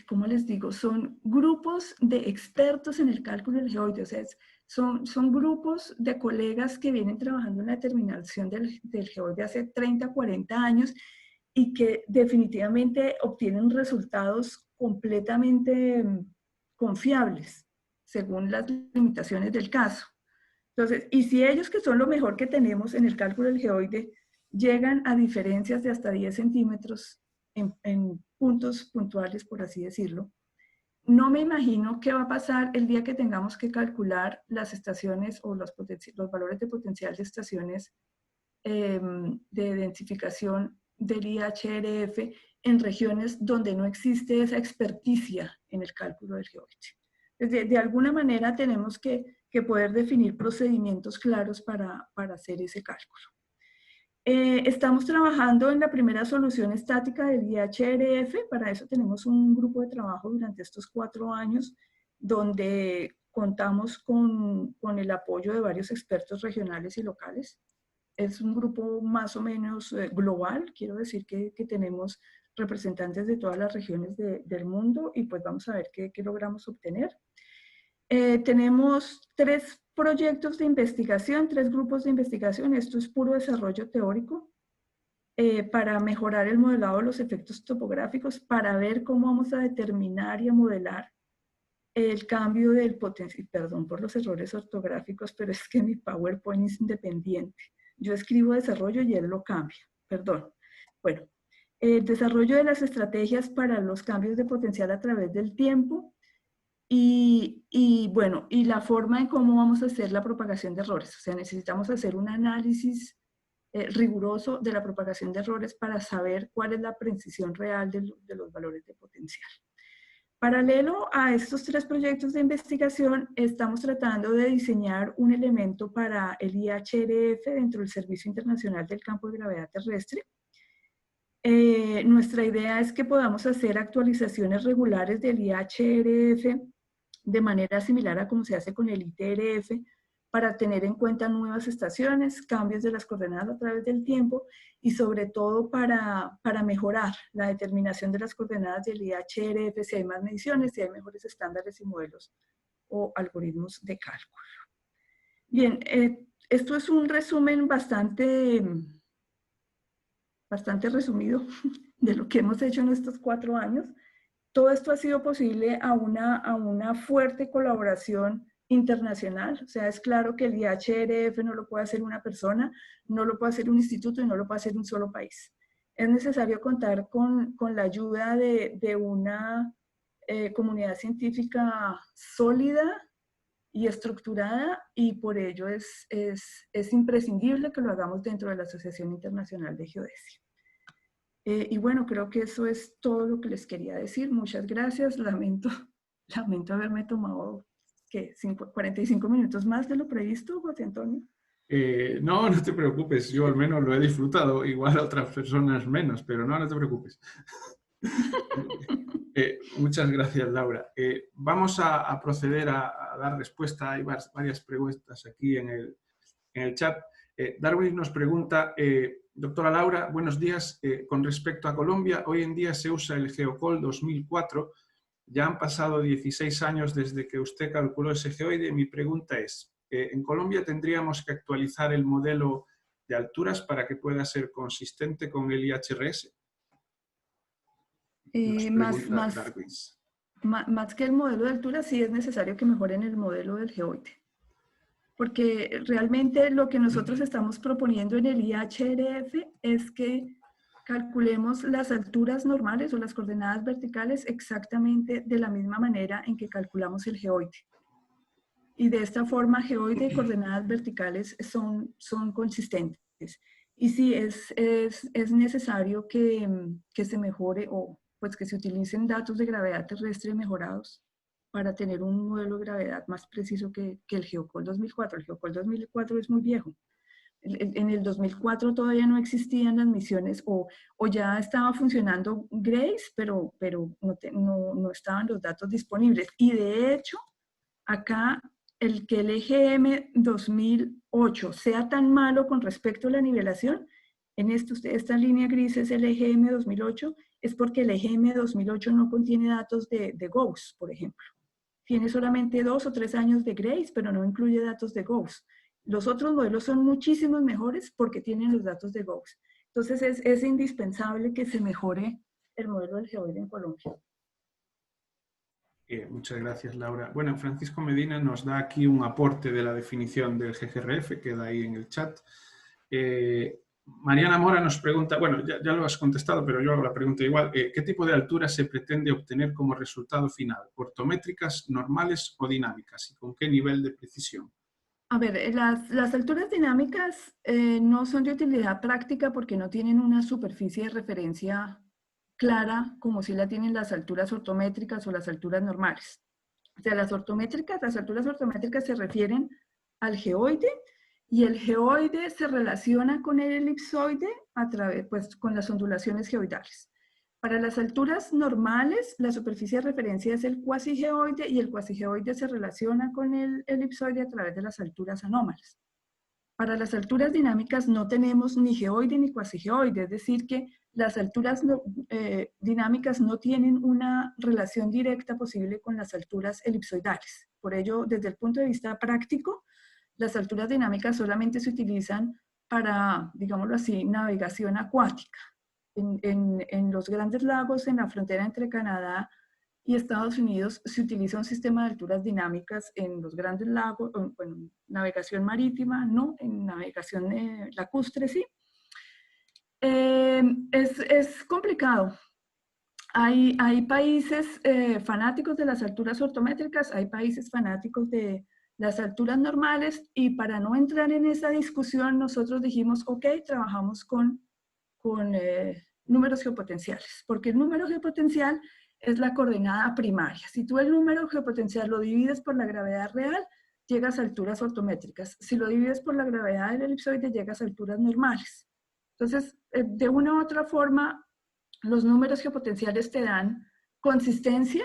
¿cómo les digo? Son grupos de expertos en el cálculo del geoide. O sea, son grupos de colegas que vienen trabajando en la determinación del geoide hace 30, 40 años y que definitivamente obtienen resultados completamente confiables, según las limitaciones del caso. Entonces, y si ellos, que son lo mejor que tenemos en el cálculo del geoide, llegan a diferencias de hasta 10 centímetros en puntos puntuales, por así decirlo, no me imagino qué va a pasar el día que tengamos que calcular las estaciones o los valores de potencial de estaciones de densificación del IHRF en regiones donde no existe esa experticia en el cálculo del geoide. De alguna manera tenemos que poder definir procedimientos claros para hacer ese cálculo. Estamos trabajando en la primera solución estática del IHRF. Para eso tenemos un grupo de trabajo durante estos 4 años donde contamos con el apoyo de varios expertos regionales y locales. Es un grupo más o menos global, quiero decir que tenemos representantes de todas las regiones del mundo y pues vamos a ver qué logramos obtener. Tenemos 3 proyectos de investigación, 3 grupos de investigación. Esto es puro desarrollo teórico para mejorar el modelado de los efectos topográficos, para ver cómo vamos a determinar y a modelar el cambio del potencial. Perdón por los errores ortográficos, pero es que mi PowerPoint es independiente. Yo escribo desarrollo y él lo cambia. Perdón. Bueno, el desarrollo de las estrategias para los cambios de potencial a través del tiempo. Y bueno, y la forma en cómo vamos a hacer la propagación de errores. O sea, necesitamos hacer un análisis riguroso de la propagación de errores para saber cuál es la precisión real de los valores de potencial. Paralelo a estos 3 proyectos de investigación, estamos tratando de diseñar un elemento para el IHRF dentro del Servicio Internacional del Campo de Gravedad Terrestre. Nuestra idea es que podamos hacer actualizaciones regulares del IHRF de manera similar a como se hace con el ITRF, para tener en cuenta nuevas estaciones, cambios de las coordenadas a través del tiempo y sobre todo para mejorar la determinación de las coordenadas del IHRF, si hay más mediciones, si hay mejores estándares y modelos o algoritmos de cálculo. Bien, esto es un resumen bastante resumido de lo que hemos hecho en estos 4 años. Todo esto ha sido posible a una fuerte colaboración internacional. O sea, es claro que el IHRF no lo puede hacer una persona, no lo puede hacer un instituto y no lo puede hacer un solo país. Es necesario contar con la ayuda de una comunidad científica sólida y estructurada, y por ello es imprescindible que lo hagamos dentro de la Asociación Internacional de Geodesia. Y bueno, creo que eso es todo lo que les quería decir. Muchas gracias. Lamento haberme tomado, ¿qué? 45 minutos más de lo previsto, José Antonio. No, no te preocupes. Yo al menos lo he disfrutado. Igual a otras personas menos, pero no te preocupes. Muchas gracias, Laura. Vamos a proceder a dar respuesta. Hay varias preguntas aquí en el chat. Darwin nos pregunta, doctora Laura, buenos días. Con respecto a Colombia, hoy en día se usa el GeoCol 2004. Ya han pasado 16 años desde que usted calculó ese geoide. Mi pregunta es, ¿en Colombia tendríamos que actualizar el modelo de alturas para que pueda ser consistente con el IHRS? Más que el modelo de altura, sí es necesario que mejoren el modelo del geoide. Porque realmente lo que nosotros estamos proponiendo en el IHRF es que calculemos las alturas normales o las coordenadas verticales exactamente de la misma manera en que calculamos el geoide. Y de esta forma, geoide y coordenadas verticales son consistentes. Y sí, es necesario que se mejore, o pues que se utilicen datos de gravedad terrestre mejorados para tener un modelo de gravedad más preciso que el GeoCol 2004. El GeoCol 2004 es muy viejo. En el 2004 todavía no existían las misiones, o ya estaba funcionando GRACE, pero no estaban los datos disponibles. Y de hecho, acá el que el EGM 2008 sea tan malo con respecto a la nivelación, en esta línea gris es el EGM 2008, es porque el EGM 2008 no contiene datos de GAUSS, por ejemplo. Tiene solamente 2 o 3 años de GRACE, pero no incluye datos de GAUSS. Los otros modelos son muchísimos mejores porque tienen los datos de GAUSS. Entonces es indispensable que se mejore el modelo del geoide en Colombia. Muchas gracias, Laura. Bueno, Francisco Medina nos da aquí un aporte de la definición del GGRF, queda ahí en el chat. Mariana Mora nos pregunta, bueno, ya lo has contestado, pero yo hago la pregunta igual. ¿Qué tipo de altura se pretende obtener como resultado final? ¿Ortométricas, normales o dinámicas? ¿Y con qué nivel de precisión? A ver, las alturas dinámicas no son de utilidad práctica porque no tienen una superficie de referencia clara como si la tienen las alturas ortométricas o las alturas normales. O sea, las alturas ortométricas se refieren al geoide, y el geoide se relaciona con el elipsoide a través, pues, con las ondulaciones geoidales. Para las alturas normales, la superficie de referencia es el cuasigeoide, y el cuasigeoide se relaciona con el elipsoide a través de las alturas anómalas. Para las alturas dinámicas no tenemos ni geoide ni cuasigeoide, es decir que las alturas dinámicas no tienen una relación directa posible con las alturas elipsoidales. Por ello, desde el punto de vista práctico, las alturas dinámicas solamente se utilizan para, digámoslo así, navegación acuática. En los grandes lagos, en la frontera entre Canadá y Estados Unidos, se utiliza un sistema de alturas dinámicas en los grandes lagos, en navegación marítima, no, en navegación lacustre, sí. Es complicado. Hay países fanáticos de las alturas ortométricas, hay países fanáticos de las alturas normales, y para no entrar en esa discusión, nosotros dijimos, ok, trabajamos con números geopotenciales, porque el número geopotencial es la coordenada primaria. Si tú el número geopotencial lo divides por la gravedad real, llegas a alturas ortométricas. Si lo divides por la gravedad del elipsoide, llegas a alturas normales. Entonces, de una u otra forma, los números geopotenciales te dan consistencia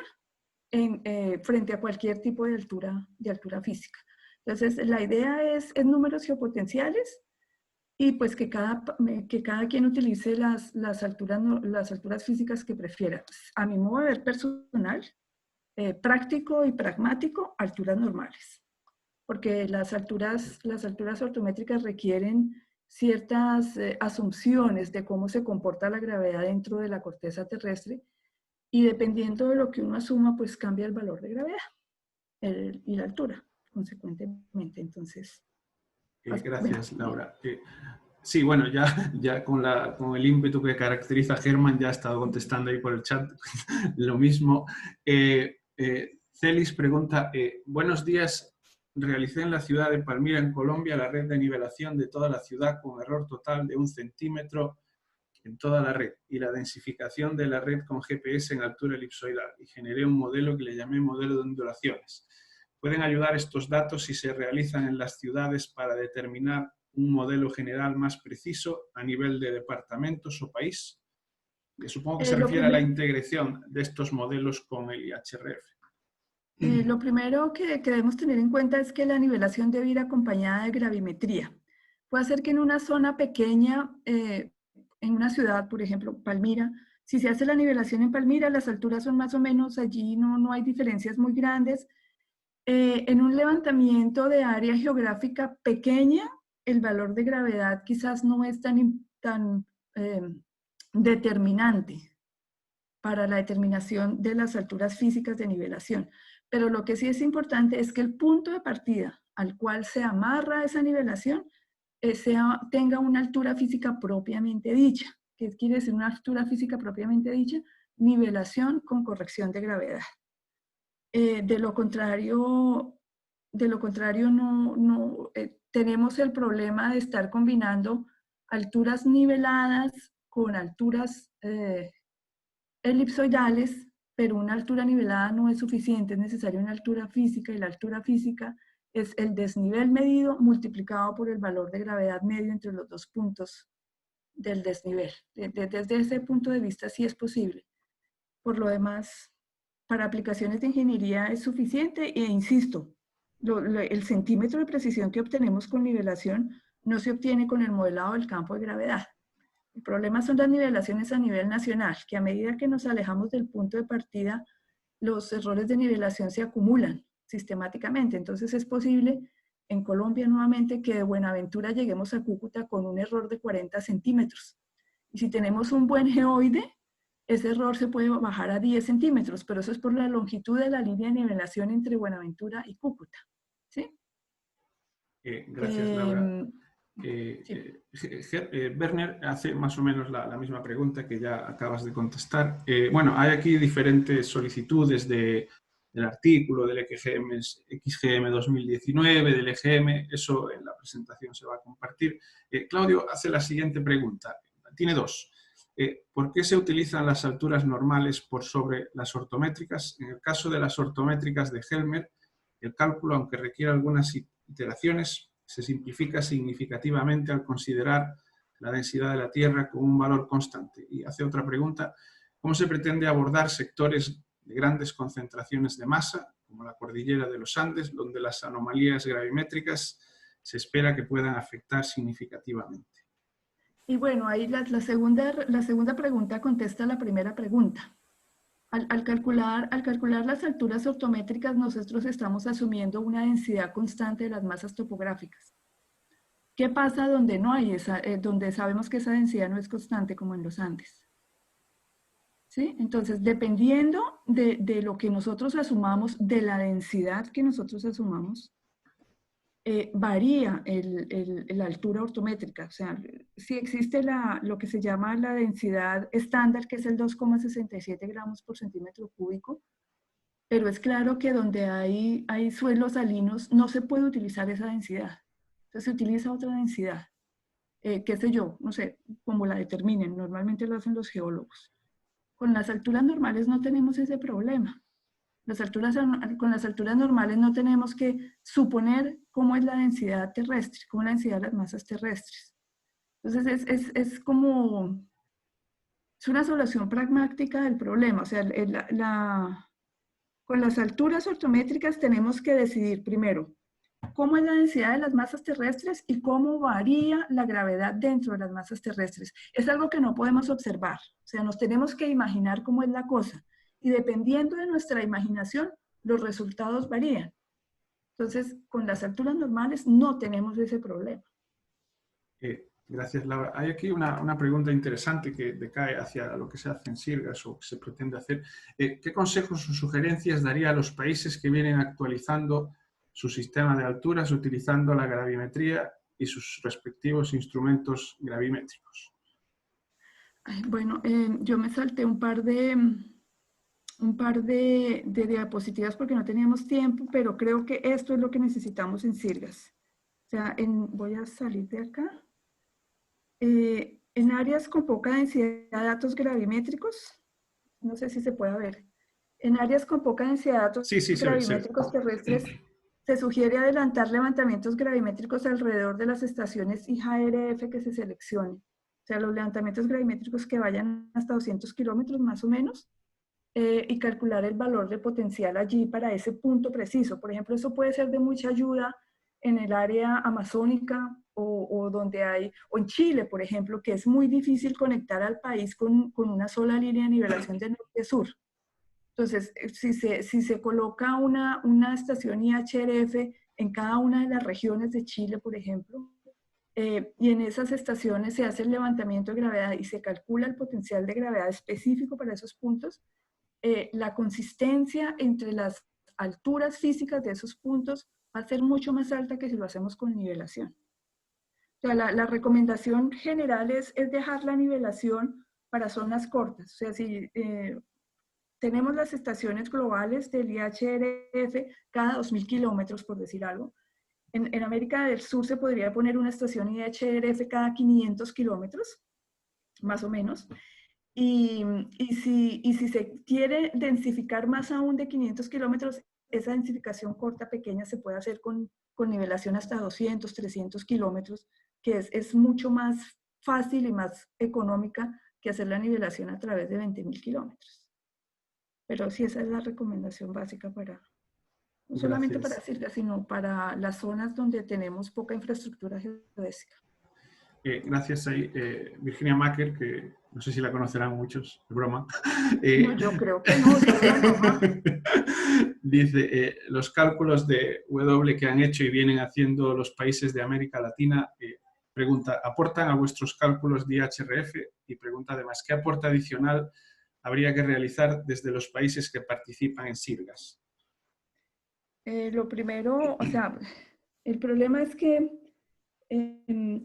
frente a cualquier tipo de altura física. Entonces, la idea es números geopotenciales y pues que cada quien utilice las alturas físicas que prefiera. A mi modo de ver personal, práctico y pragmático, alturas normales. Porque las alturas ortométricas requieren ciertas asunciones de cómo se comporta la gravedad dentro de la corteza terrestre y dependiendo de lo que uno asuma, pues cambia el valor de gravedad y la altura, consecuentemente. Entonces, gracias, bueno, Laura. Sí, bueno, ya con el ímpetu que caracteriza a Germán, ya ha estado contestando ahí por el chat lo mismo. Celis pregunta, buenos días, realicé en la ciudad de Palmira, en Colombia, la red de nivelación de toda la ciudad con error total de 1 centímetro en toda la red y la densificación de la red con GPS en altura elipsoidal y generé un modelo que le llamé modelo de ondulaciones. ¿Pueden ayudar estos datos si se realizan en las ciudades para determinar un modelo general más preciso a nivel de departamentos o país? Que supongo que se refiere a la integración de estos modelos con el IHRF. Lo primero que debemos tener en cuenta es que la nivelación debe ir acompañada de gravimetría. Puede ser que en una zona pequeña, en una ciudad, por ejemplo, Palmira, si se hace la nivelación en Palmira, las alturas son más o menos, allí no hay diferencias muy grandes. En un levantamiento de área geográfica pequeña, el valor de gravedad quizás no es tan determinante para la determinación de las alturas físicas de nivelación. Pero lo que sí es importante es que el punto de partida al cual se amarra esa nivelación tenga una altura física propiamente dicha. ¿Qué quiere decir una altura física propiamente dicha? Nivelación con corrección de gravedad. De lo contrario tenemos el problema de estar combinando alturas niveladas con alturas elipsoidales, pero una altura nivelada no es suficiente, es necesaria una altura física y la altura física es el desnivel medido multiplicado por el valor de gravedad medio entre los dos puntos del desnivel. Desde ese punto de vista sí es posible. Por lo demás, para aplicaciones de ingeniería es suficiente e insisto, el centímetro de precisión que obtenemos con nivelación no se obtiene con el modelado del campo de gravedad. El problema son las nivelaciones a nivel nacional, que a medida que nos alejamos del punto de partida, los errores de nivelación se acumulan sistemáticamente. Entonces es posible en Colombia nuevamente que de Buenaventura lleguemos a Cúcuta con un error de 40 centímetros. Y si tenemos un buen geoide, ese error se puede bajar a 10 centímetros, pero eso es por la longitud de la línea de nivelación entre Buenaventura y Cúcuta. ¿Sí? Gracias, Laura. Werner hace más o menos la misma pregunta que ya acabas de contestar. Bueno, hay aquí diferentes solicitudes del artículo, del XGM 2019, del EGM, eso en la presentación se va a compartir. Claudio hace la siguiente pregunta, tiene dos. ¿Por qué se utilizan las alturas normales por sobre las ortométricas? En el caso de las ortométricas de Helmer, el cálculo, aunque requiere algunas iteraciones, se simplifica significativamente al considerar la densidad de la Tierra como un valor constante. Y hace otra pregunta, ¿cómo se pretende abordar sectores de grandes concentraciones de masa, como la cordillera de los Andes, donde las anomalías gravimétricas se espera que puedan afectar significativamente? Y bueno, ahí la segunda pregunta contesta la primera pregunta. Al calcular las alturas ortométricas, nosotros estamos asumiendo una densidad constante de las masas topográficas. ¿Qué pasa donde no hay donde sabemos que esa densidad no es constante, como en los Andes? ¿Sí? Entonces, dependiendo de lo que nosotros asumamos, de la densidad que nosotros asumamos, varía la altura ortométrica. O sea, si existe lo que se llama la densidad estándar, que es el 2,67 gramos por centímetro cúbico, pero es claro que donde hay suelos salinos no se puede utilizar esa densidad. Entonces se utiliza otra densidad. Qué sé yo, no sé cómo la determinen, normalmente lo hacen los geólogos. Con las alturas normales no tenemos ese problema. Con las alturas normales no tenemos que suponer cómo es la densidad terrestre, cómo es la densidad de las masas terrestres. Entonces es como, es una solución pragmática del problema. O sea, con las alturas ortométricas tenemos que decidir primero cómo es la densidad de las masas terrestres y cómo varía la gravedad dentro de las masas terrestres. Es algo que no podemos observar. O sea, nos tenemos que imaginar cómo es la cosa. Y dependiendo de nuestra imaginación, los resultados varían. Entonces, con las alturas normales no tenemos ese problema. Gracias, Laura. Hay aquí una pregunta interesante que decae hacia lo que se hace en Sirgas o que se pretende hacer. ¿Qué consejos o sugerencias daría a los países que vienen actualizando su sistema de alturas utilizando la gravimetría y sus respectivos instrumentos gravimétricos? Bueno, yo me salté un par de diapositivas porque no teníamos tiempo, pero creo que esto es lo que necesitamos en Sirgas. O sea, voy a salir de acá. En áreas con poca densidad de datos gravimétricos, no sé si se puede ver, en áreas con poca densidad de datos gravimétricos terrestres, se sugiere adelantar levantamientos gravimétricos alrededor de las estaciones IHRF que se seleccione. O sea, los levantamientos gravimétricos que vayan hasta 200 kilómetros más o menos, y calcular el valor de potencial allí para ese punto preciso. Por ejemplo, eso puede ser de mucha ayuda en el área amazónica o donde hay, o en Chile, por ejemplo, que es muy difícil conectar al país con una sola línea de nivelación de norte a sur. Entonces, si se coloca una estación IHRF en cada una de las regiones de Chile, por ejemplo, y en esas estaciones se hace el levantamiento de gravedad y se calcula el potencial de gravedad específico para esos puntos, la consistencia entre las alturas físicas de esos puntos va a ser mucho más alta que si lo hacemos con nivelación. O sea, la recomendación general es dejar la nivelación para zonas cortas. O sea, si tenemos las estaciones globales del IHRF cada 2.000 kilómetros, por decir algo, en América del Sur se podría poner una estación IHRF cada 500 kilómetros, más o menos. Y si se quiere densificar más aún de 500 kilómetros, esa densificación corta, pequeña, se puede hacer con nivelación hasta 200, 300 kilómetros, que es mucho más fácil y más económica que hacer la nivelación a través de 20.000 kilómetros. Pero sí, esa es la recomendación básica para, no solamente para Sirgas, sino para las zonas donde tenemos poca infraestructura geodésica. Gracias ahí, Virginia Macker, que no sé si la conocerán muchos, es broma. No, yo creo que no. Dice, los cálculos de W que han hecho y vienen haciendo los países de América Latina, pregunta, ¿aportan a vuestros cálculos de IHRF? Y pregunta además, ¿qué aporte adicional habría que realizar desde los países que participan en Sirgas? Lo primero, o sea, el problema es que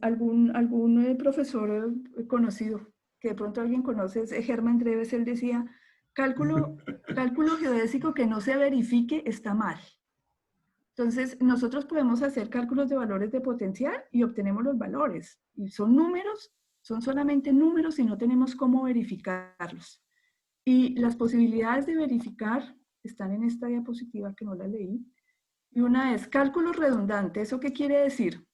algún profesor conocido, que de pronto alguien conoce, es Germán Dreves, él decía, cálculo geodésico que no se verifique está mal. Entonces, nosotros podemos hacer cálculos de valores de potencial y obtenemos los valores. Y son números, son solamente números y no tenemos cómo verificarlos. Y las posibilidades de verificar están en esta diapositiva que no la leí. Y una es cálculo redundante. ¿Eso qué quiere decir?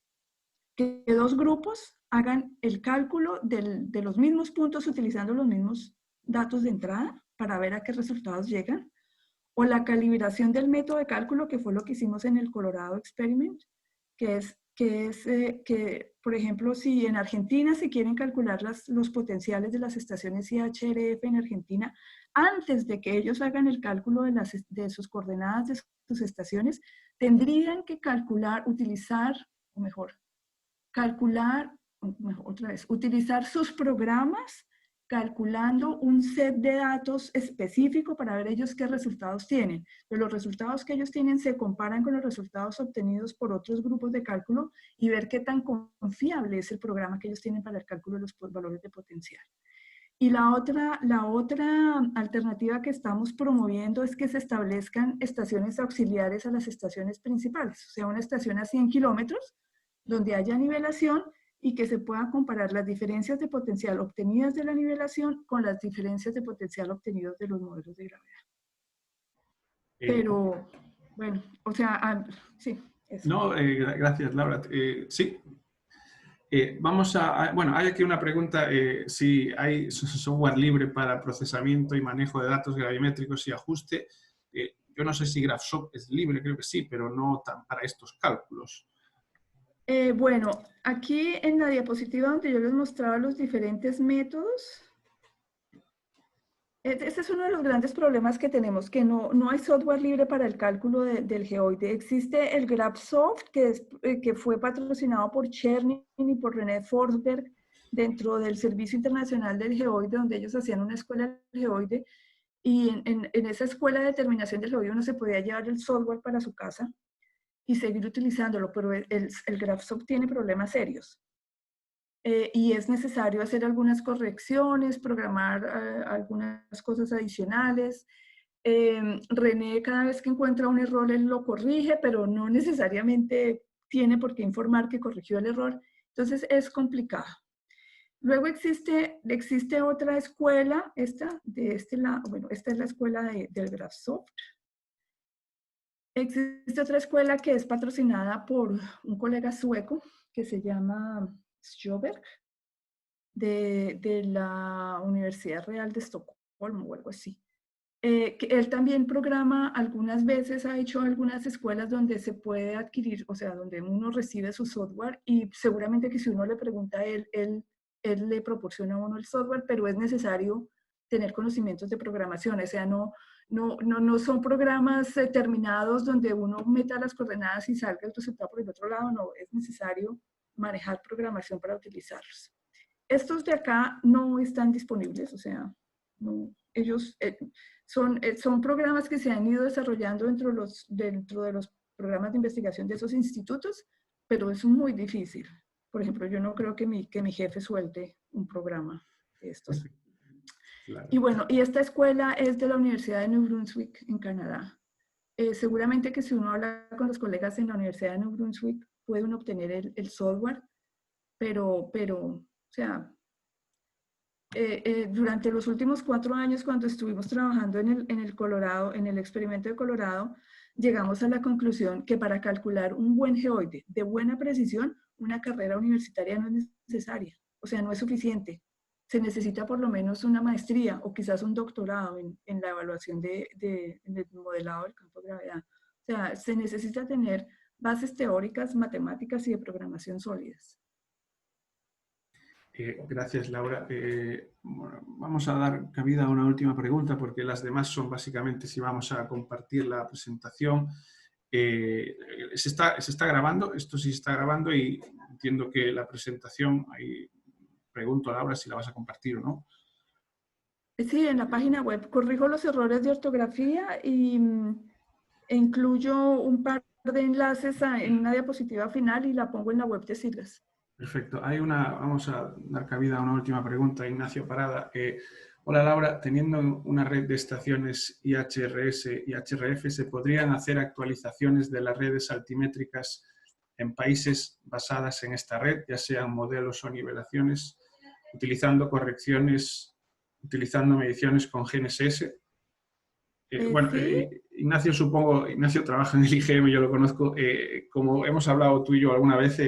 Que dos grupos hagan el cálculo de los mismos puntos utilizando los mismos datos de entrada para ver a qué resultados llegan, o la calibración del método de cálculo, que fue lo que hicimos en el Colorado Experiment, que por ejemplo, si en Argentina se quieren calcular los potenciales de las estaciones IHRF en Argentina, antes de que ellos hagan el cálculo de sus coordenadas de sus estaciones, tendrían que utilizar sus programas calculando un set de datos específico para ver ellos qué resultados tienen. Pero los resultados que ellos tienen se comparan con los resultados obtenidos por otros grupos de cálculo y ver qué tan confiable es el programa que ellos tienen para el cálculo de los valores de potencial. Y la otra alternativa que estamos promoviendo es que se establezcan estaciones auxiliares a las estaciones principales, o sea, una estación a 100 kilómetros donde haya nivelación y que se puedan comparar las diferencias de potencial obtenidas de la nivelación con las diferencias de potencial obtenidos de los modelos de gravedad. Pero, bueno, o sea, sí, eso. No, gracias, Laura. Sí. Bueno, hay aquí una pregunta, si hay software libre para procesamiento y manejo de datos gravimétricos y ajuste. Yo no sé si GraphSoft es libre, creo que sí, pero no para estos cálculos. Bueno, aquí en la diapositiva donde yo les mostraba los diferentes métodos, este es uno de los grandes problemas que tenemos, que no hay software libre para el cálculo del geoide. Existe el GraphSoft, que fue patrocinado por Chernin y por René Forsberg dentro del Servicio Internacional del Geoide, donde ellos hacían una escuela del geoide, y en esa escuela de determinación del geoide uno se podía llevar el software para su casa y seguir utilizándolo, pero el GraphSoft tiene problemas serios. Y es necesario hacer algunas correcciones, programar algunas cosas adicionales. René, cada vez que encuentra un error, él lo corrige, pero no necesariamente tiene por qué informar que corrigió el error. Entonces es complicado. Luego existe otra escuela, esta de este lado, bueno, esta es la escuela del GraphSoft. Existe otra escuela que es patrocinada por un colega sueco que se llama Sjöberg, de la Universidad Real de Estocolmo o algo así. Que él también programa, algunas veces ha hecho algunas escuelas donde se puede adquirir, o sea, donde uno recibe su software y seguramente que si uno le pregunta a él le proporciona a uno el software, pero es necesario tener conocimientos de programación, o sea, no son programas terminados donde uno meta las coordenadas y salga el resultado por el otro lado, no, es necesario manejar programación para utilizarlos. Estos de acá no están disponibles, o sea, no, ellos son programas que se han ido desarrollando dentro de los programas de investigación de esos institutos, pero es muy difícil. Por ejemplo, yo no creo que mi jefe suelte un programa de estos. Claro. Y bueno, y esta escuela es de la Universidad de New Brunswick, en Canadá. Seguramente que si uno habla con los colegas en la Universidad de New Brunswick, puede uno obtener el software, pero o sea, durante los últimos 4 años, cuando estuvimos trabajando en el Colorado, en el experimento de Colorado, llegamos a la conclusión que para calcular un buen geoide de buena precisión, una carrera universitaria no es necesaria. O sea, no es suficiente. Se necesita por lo menos una maestría o quizás un doctorado en la evaluación del modelado del campo de gravedad. O sea, se necesita tener bases teóricas, matemáticas y de programación sólidas. Gracias, Laura. Bueno, vamos a dar cabida a una última pregunta porque las demás son básicamente si vamos a compartir la presentación. Se está grabando, esto sí está grabando y entiendo que la presentación, ahí pregunto a Laura si la vas a compartir o no. Sí, en la página web corrijo los errores de ortografía e incluyo un par de enlaces en una diapositiva final y la pongo en la web de SIRGAS. Perfecto. Vamos a dar cabida a una última pregunta, Ignacio Parada. Hola Laura, teniendo una red de estaciones IHRS y HRF, ¿se podrían hacer actualizaciones de las redes altimétricas en países basadas en esta red, ya sean modelos o nivelaciones, utilizando correcciones, utilizando mediciones con GNSS? Bueno, ¿sí? Ignacio trabaja en el IGM, yo lo conozco. Como hemos hablado tú y yo alguna vez,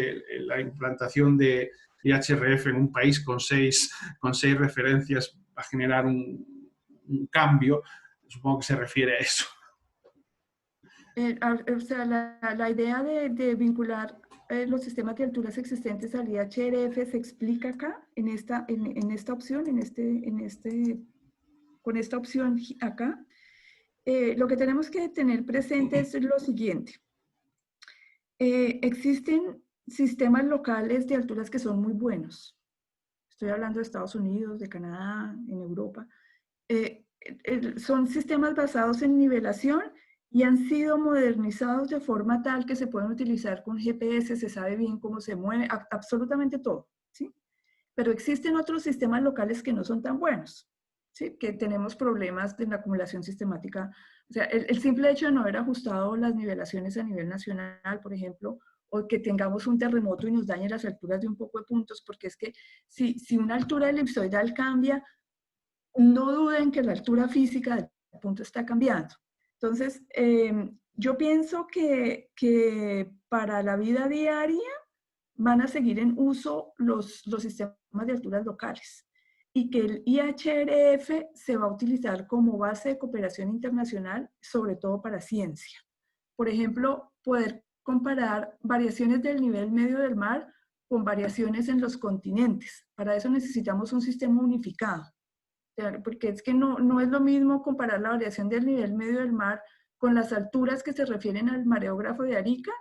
la implantación de IHRF en un país con seis referencias va a generar un cambio. Supongo que se refiere a eso. O sea, la idea de vincular los sistemas de alturas existentes al IHRF se explica acá, en esta opción, con esta opción acá. Lo que tenemos que tener presente es lo siguiente. Existen sistemas locales de alturas que son muy buenos. Estoy hablando de Estados Unidos, de Canadá, en Europa. Son sistemas basados en nivelación y han sido modernizados de forma tal que se pueden utilizar con GPS, se sabe bien cómo se mueve, absolutamente todo, ¿sí? Pero existen otros sistemas locales que no son tan buenos, ¿sí? Que tenemos problemas de la acumulación sistemática. O sea, el simple hecho de no haber ajustado las nivelaciones a nivel nacional, por ejemplo, o que tengamos un terremoto y nos dañe las alturas de un poco de puntos, porque es que si una altura elipsoidal cambia, no duden que la altura física del punto está cambiando. Entonces, yo pienso que para la vida diaria van a seguir en uso los sistemas de alturas locales y que el IHRF se va a utilizar como base de cooperación internacional, sobre todo para ciencia. Por ejemplo, poder comparar variaciones del nivel medio del mar con variaciones en los continentes. Para eso necesitamos un sistema unificado, porque es que no es lo mismo comparar la variación del nivel medio del mar con las alturas que se refieren al mareógrafo de Arica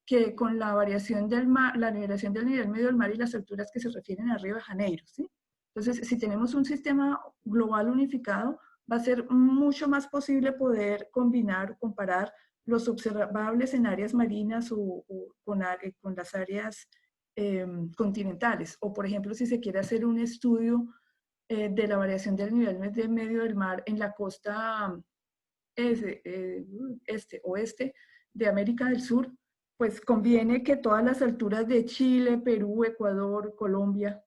que con la variación del mar, la variación del nivel medio del mar y las alturas que se refieren a Río de Janeiro, ¿sí? Entonces, si tenemos un sistema global unificado, va a ser mucho más posible poder combinar, comparar los observables en áreas marinas o con las áreas continentales. O, por ejemplo, si se quiere hacer un estudio de la variación del nivel medio del mar en la costa oeste de América del Sur, pues conviene que todas las alturas de Chile, Perú, Ecuador, Colombia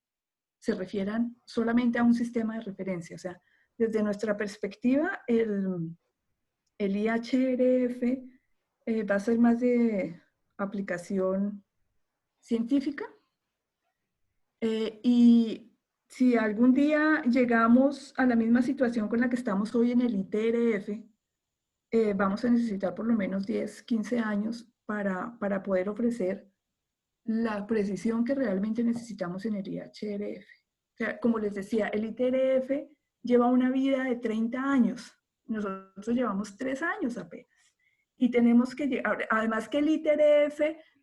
se refieran solamente a un sistema de referencia. O sea, desde nuestra perspectiva, el IHRF va a ser más de aplicación científica y si algún día llegamos a la misma situación con la que estamos hoy en el ITRF, vamos a necesitar por lo menos 10, 15 años para poder ofrecer la precisión que realmente necesitamos en el IHRF. O sea, como les decía, el ITRF lleva una vida de 30 años. Nosotros llevamos 3 años apenas. Y tenemos que llegar, además que el ITRF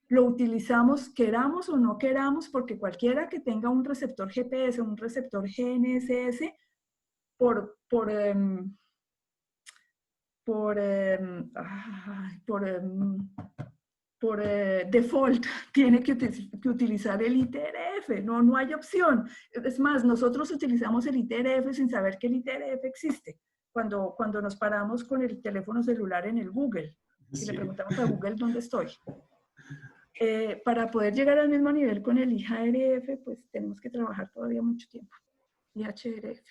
lo utilizamos queramos o no queramos, porque cualquiera que tenga un receptor GPS o un receptor GNSS, por default tiene que utilizar el ITRF, no hay opción. Es más, nosotros utilizamos el ITRF sin saber que el ITRF existe. Cuando nos paramos con el teléfono celular en el Google y le preguntamos a Google dónde estoy. Para poder llegar al mismo nivel con el IHRF, pues tenemos que trabajar todavía mucho tiempo. IHRF.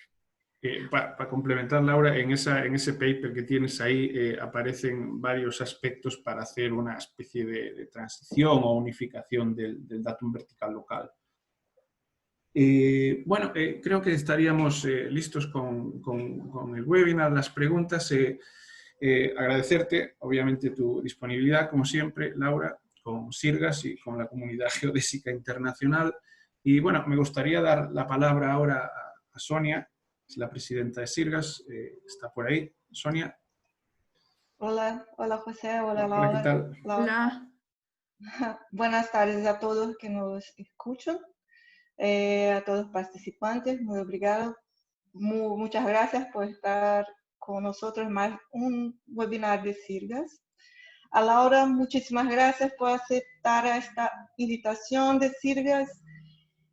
Para complementar, Laura, en ese paper que tienes ahí aparecen varios aspectos para hacer una especie de transición o unificación del datum vertical local. Bueno, creo que estaríamos listos con el webinar, las preguntas. Agradecerte, obviamente, tu disponibilidad, como siempre, Laura, con SIRGAS y con la comunidad geodésica internacional. Y bueno, me gustaría dar la palabra ahora a Sonia, es la presidenta de SIRGAS, está por ahí. Sonia. Hola José, hola Laura. Hola, ¿qué tal? Hola. Buenas tardes a todos que nos escuchan, a todos los participantes, muy obrigado. Muchas gracias por estar con nosotros en más un webinar de SIRGAS. A Laura, muchísimas gracias por aceptar esta invitación de SIRGAS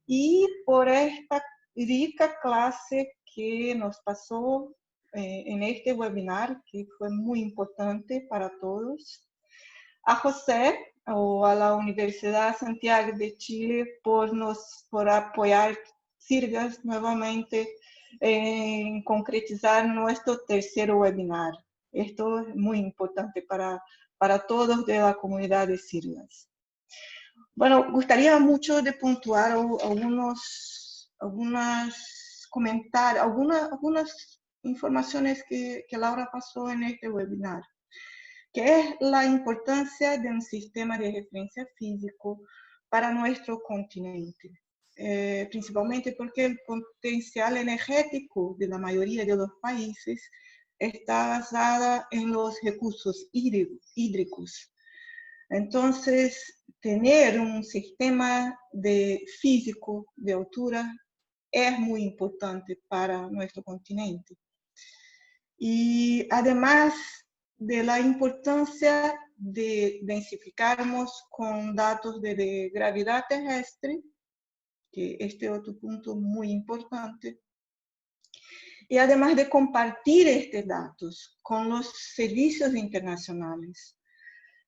y por esta rica clase que nos pasó en este webinar, que fue muy importante para todos. A José o a la Universidad Santiago de Chile por apoyar SIRGAS nuevamente en concretizar nuestro tercer webinar. Esto es muy importante para todos de la comunidad de SIRGAS. Bueno, gustaría mucho de puntuar algunas informaciones que Laura pasó en este webinar, que es la importancia de un sistema de referencia físico para nuestro continente, principalmente porque el potencial energético de la mayoría de los países está basada en los recursos hídricos. Entonces, tener un sistema físico de altura es muy importante para nuestro continente. Y además de la importancia de densificarnos con datos de gravedad terrestre, que este es otro punto muy importante, y además de compartir estos datos con los servicios internacionales.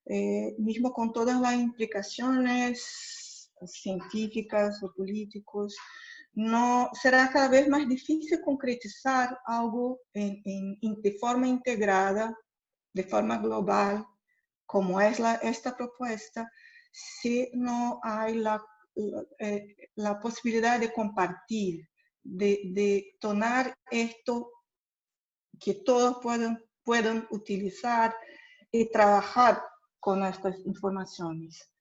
mismo con todas las implicaciones científicas o políticos, no será cada vez más difícil concretizar algo de forma integrada, de forma global, como es esta propuesta, si no hay la posibilidad de compartir, de tornar esto que todos puedan utilizar y trabajar con estas informaciones.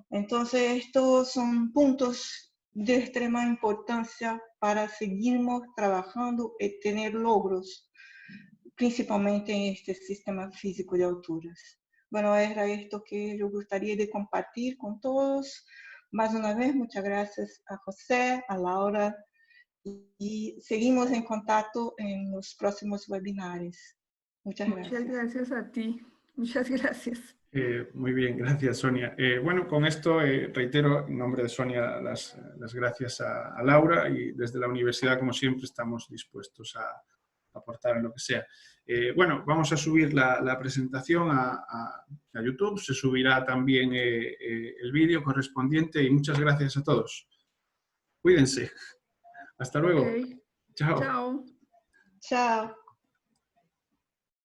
Entonces, estos son puntos de extrema importancia para seguirnos trabajando y tener logros, principalmente en este sistema físico de alturas. Bueno, era esto que yo gustaría de compartir con todos. Más una vez, muchas gracias a José, a Laura, y seguimos en contacto en los próximos webinarios. Muchas gracias. Muchas gracias a ti. Muchas gracias. Muy bien, gracias Sonia. Bueno, con esto reitero en nombre de Sonia las gracias a Laura, y desde la universidad, como siempre, estamos dispuestos a aportar en lo que sea. Bueno, vamos a subir la presentación a YouTube, se subirá también el vídeo correspondiente, y muchas gracias a todos. Cuídense. Hasta luego. Okay. Chao. Chao. Chao.